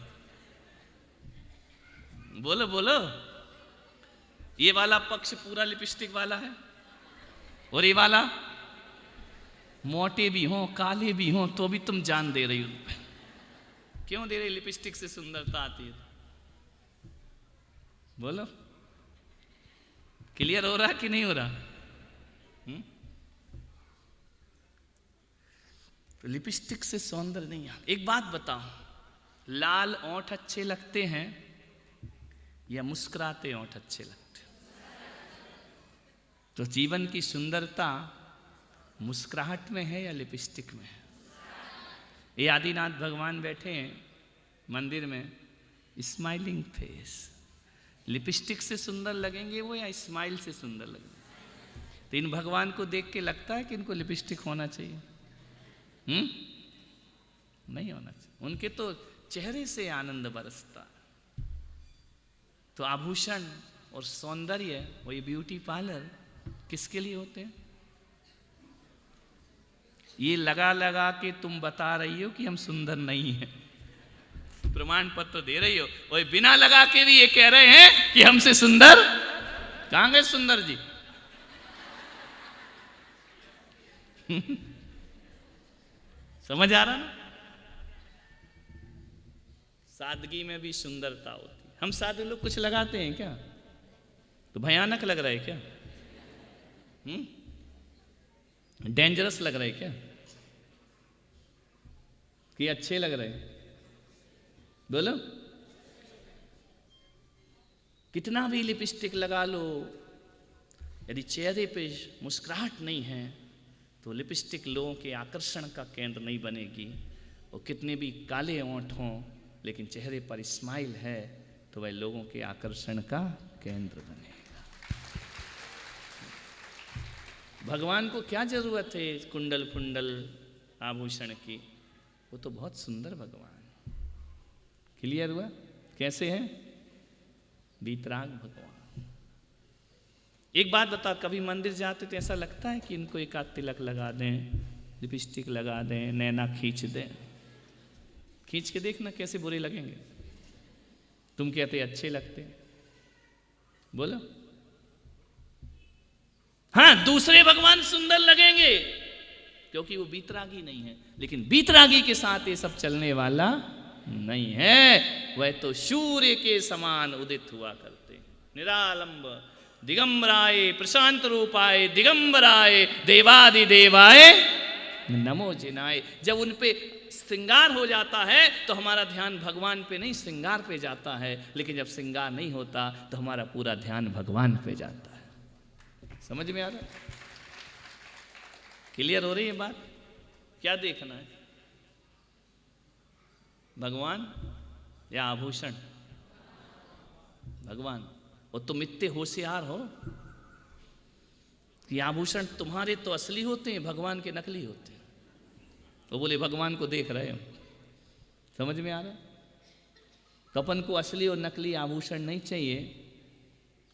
बोलो बोलो। ये वाला पक्ष पूरा लिपस्टिक वाला है और ये वाला मोटे भी हो काले भी हो तो भी तुम जान दे रही हो उन पे। क्यों दे रही? लिपस्टिक से सुंदरता आती है। बोलो क्लियर हो रहा कि नहीं हो रहा? तो लिपस्टिक से सौंदर्य नहीं आता। एक बात बताओ, लाल ओंठ अच्छे लगते हैं या मुस्कुराते ओंठ अच्छे लगते? तो जीवन की सुंदरता मुस्कुराहट में है या लिपस्टिक में है? ये आदिनाथ भगवान बैठे हैं मंदिर में, स्माइलिंग फेस। लिपस्टिक से सुंदर लगेंगे वो या स्माइल से सुंदर लगेंगे? तो इन भगवान को देख के लगता है कि इनको लिपस्टिक होना चाहिए? नहीं होना चाहिए। उनके तो चेहरे से आनंद बरसता। तो आभूषण और सौंदर्य, वही ब्यूटी पार्लर किसके लिए होते हैं? ये लगा लगा के तुम बता रही हो कि हम सुंदर नहीं हैं, प्रमाण पत्र दे रही हो, और बिना लगा के भी ये कह रहे हैं कि हमसे सुंदर। कहां गए सुंदर जी? समझ आ रहा ना? सादगी में भी सुंदरता होती है। हम साधु लोग कुछ लगाते हैं क्या तो भयानक लग रहा है क्या? डेंजरस लग रहा है क्या कि अच्छे लग रहे हैं? बोलो। कितना भी लिपस्टिक लगा लो, यदि चेहरे पे मुस्कुराहट नहीं है तो लिपस्टिक लोगों के आकर्षण का केंद्र नहीं बनेगी। और कितने भी काले ओंठ हों लेकिन चेहरे पर स्माइल है तो वह लोगों के आकर्षण का केंद्र बनेगा। भगवान को क्या जरूरत है कुंडल फुंडल आभूषण की? वो तो बहुत सुंदर भगवान। क्लियर हुआ? कैसे हैं? वीतराग भगवान। एक बात बताओ, कभी मंदिर जाते तो ऐसा लगता है कि इनको एक आध तिलक लगा दें, लिपस्टिक लगा दें, नैना खींच दें? खींच के देखना कैसे बुरे लगेंगे। तुम कहते अच्छे लगते, बोलो। हाँ, दूसरे भगवान सुंदर लगेंगे क्योंकि वो वीतरागी नहीं है, लेकिन वीतरागी के साथ ये सब चलने वाला नहीं है। वह तो सूर्य के समान उदित हुआ करते, निरालंब दिगंबराय प्रशांत रूपाय दिगंबराय देवादिदेवाय नमो जिनाय। जब उन पे श्रृंगार हो जाता है तो हमारा ध्यान भगवान पे नहीं श्रृंगार पे जाता है, लेकिन जब श्रृंगार नहीं होता तो हमारा पूरा ध्यान भगवान पे जाता है। समझ में आ रहा है? क्लियर हो रही है बात? क्या देखना है, भगवान या आभूषण? भगवान। और तुम इतने होशियार हो कि आभूषण तुम्हारे तो असली होते हैं, भगवान के नकली होते हैं। वो बोले भगवान को देख रहे हो। समझ में आ रहा है? तो अपन को असली और नकली आभूषण नहीं चाहिए,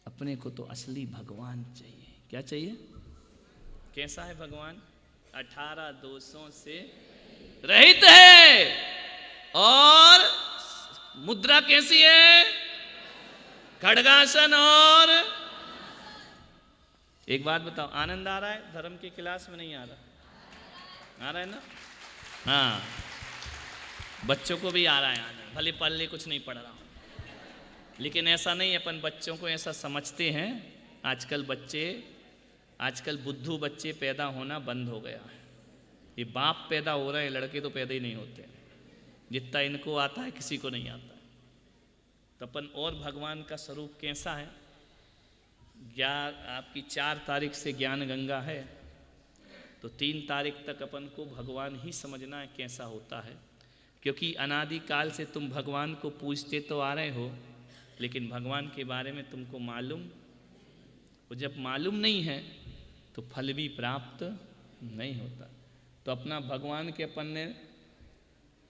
अपने को तो असली भगवान चाहिए। क्या चाहिए? कैसा है भगवान? 18 दोषों से रहित है। और मुद्रा कैसी है? खड्गासन। और एक बात बताओ, आनंद आ रहा है धर्म की क्लास में? नहीं आ रहा? आ रहा है ना? हाँ, बच्चों को भी आ रहा है आनंद, भले पल्ले कुछ नहीं पढ़ रहा हूँ, लेकिन ऐसा नहीं, अपन बच्चों को ऐसा समझते हैं। आजकल बुद्धू बच्चे पैदा होना बंद हो गया है। ये बाप पैदा हो रहे हैं, लड़के तो पैदा ही नहीं होते। जितना इनको आता है किसी को नहीं आता है। तो अपन और भगवान का स्वरूप कैसा है? आपकी 4 तारीख से ज्ञान गंगा है, तो 3 तारीख तक अपन को भगवान ही समझना है कैसा होता है। क्योंकि अनादिकाल से तुम भगवान को पूजते तो आ रहे हो, लेकिन भगवान के बारे में तुमको मालूम, और जब मालूम नहीं है तो फल भी प्राप्त नहीं होता। तो अपना भगवान के अपन ने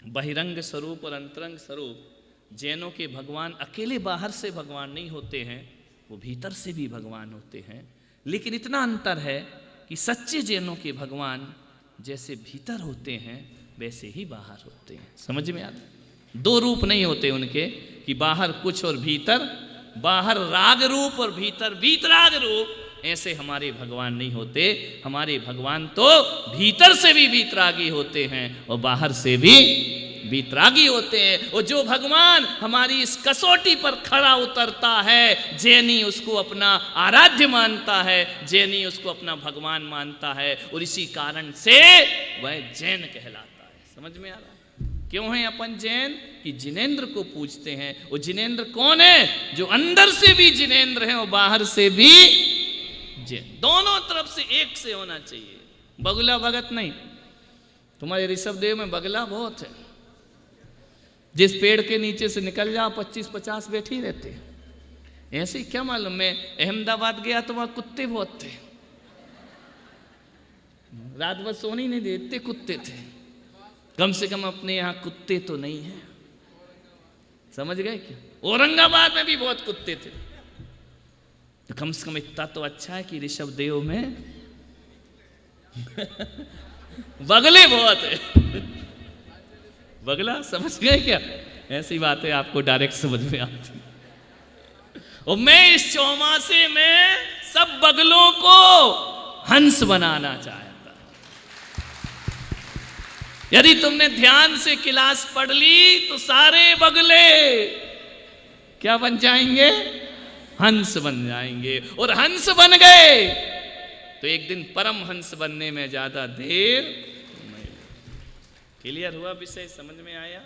बहिरंग स्वरूप और अंतरंग स्वरूप, जैनों के भगवान अकेले बाहर से भगवान नहीं होते हैं, वो भीतर से भी भगवान होते हैं। लेकिन इतना अंतर है कि सच्चे जैनों के भगवान जैसे भीतर होते हैं वैसे ही बाहर होते हैं। समझ में आता? 2 रूप नहीं होते उनके कि बाहर कुछ और भीतर, बाहर राग रूप और भीतर वीतराग रूप। ऐसे हमारे भगवान नहीं होते। हमारे भगवान तो भीतर से भी वीतरागी होते हैं और बाहर से भी वीतरागी होते हैं। और जो भगवान हमारी इस कसौटी पर खड़ा उतरता है, जैनी उसको अपना आराध्य मानता है, जैनी उसको अपना भगवान मानता है, और इसी कारण से वह जैन कहलाता है। समझ में आ रहा है? क्यों है अपन जैन? कि जिनेंद्र को पूजते हैं। और जिनेंद्र कौन है? जो अंदर से भी जिनेंद्र है और बाहर से भी जैन। दोनों तरफ से एक से होना चाहिए, बगुला भगत नहीं। तुम्हारे ऋषभदेव में बगला बहुत है। जिस पेड़ के नीचे से निकल जाओ 25-50 बैठे ही रहते हैं। ऐसे ही क्या मालूम, मैं अहमदाबाद गया तो वहां कुत्ते बहुत थे, रात भर सोने नहीं देते, कुत्ते थे। कम से कम अपने यहाँ कुत्ते तो नहीं है। समझ गए क्या? औरंगाबाद में भी बहुत कुत्ते थे, तो कम से कम इतना तो अच्छा है कि ऋषभदेव में बगले बहुत है। बगला समझ गए क्या? ऐसी बातें आपको डायरेक्ट समझ में आती। और मैं इस चौमासे में सब बगलों को हंस बनाना चाहता। यदि तुमने ध्यान से क्लास पढ़ ली तो सारे बगले क्या बन जाएंगे? हंस बन जाएंगे। और हंस बन गए तो एक दिन परम हंस बनने में ज्यादा देर नहीं। क्लियर हुआ? विषय समझ में आया?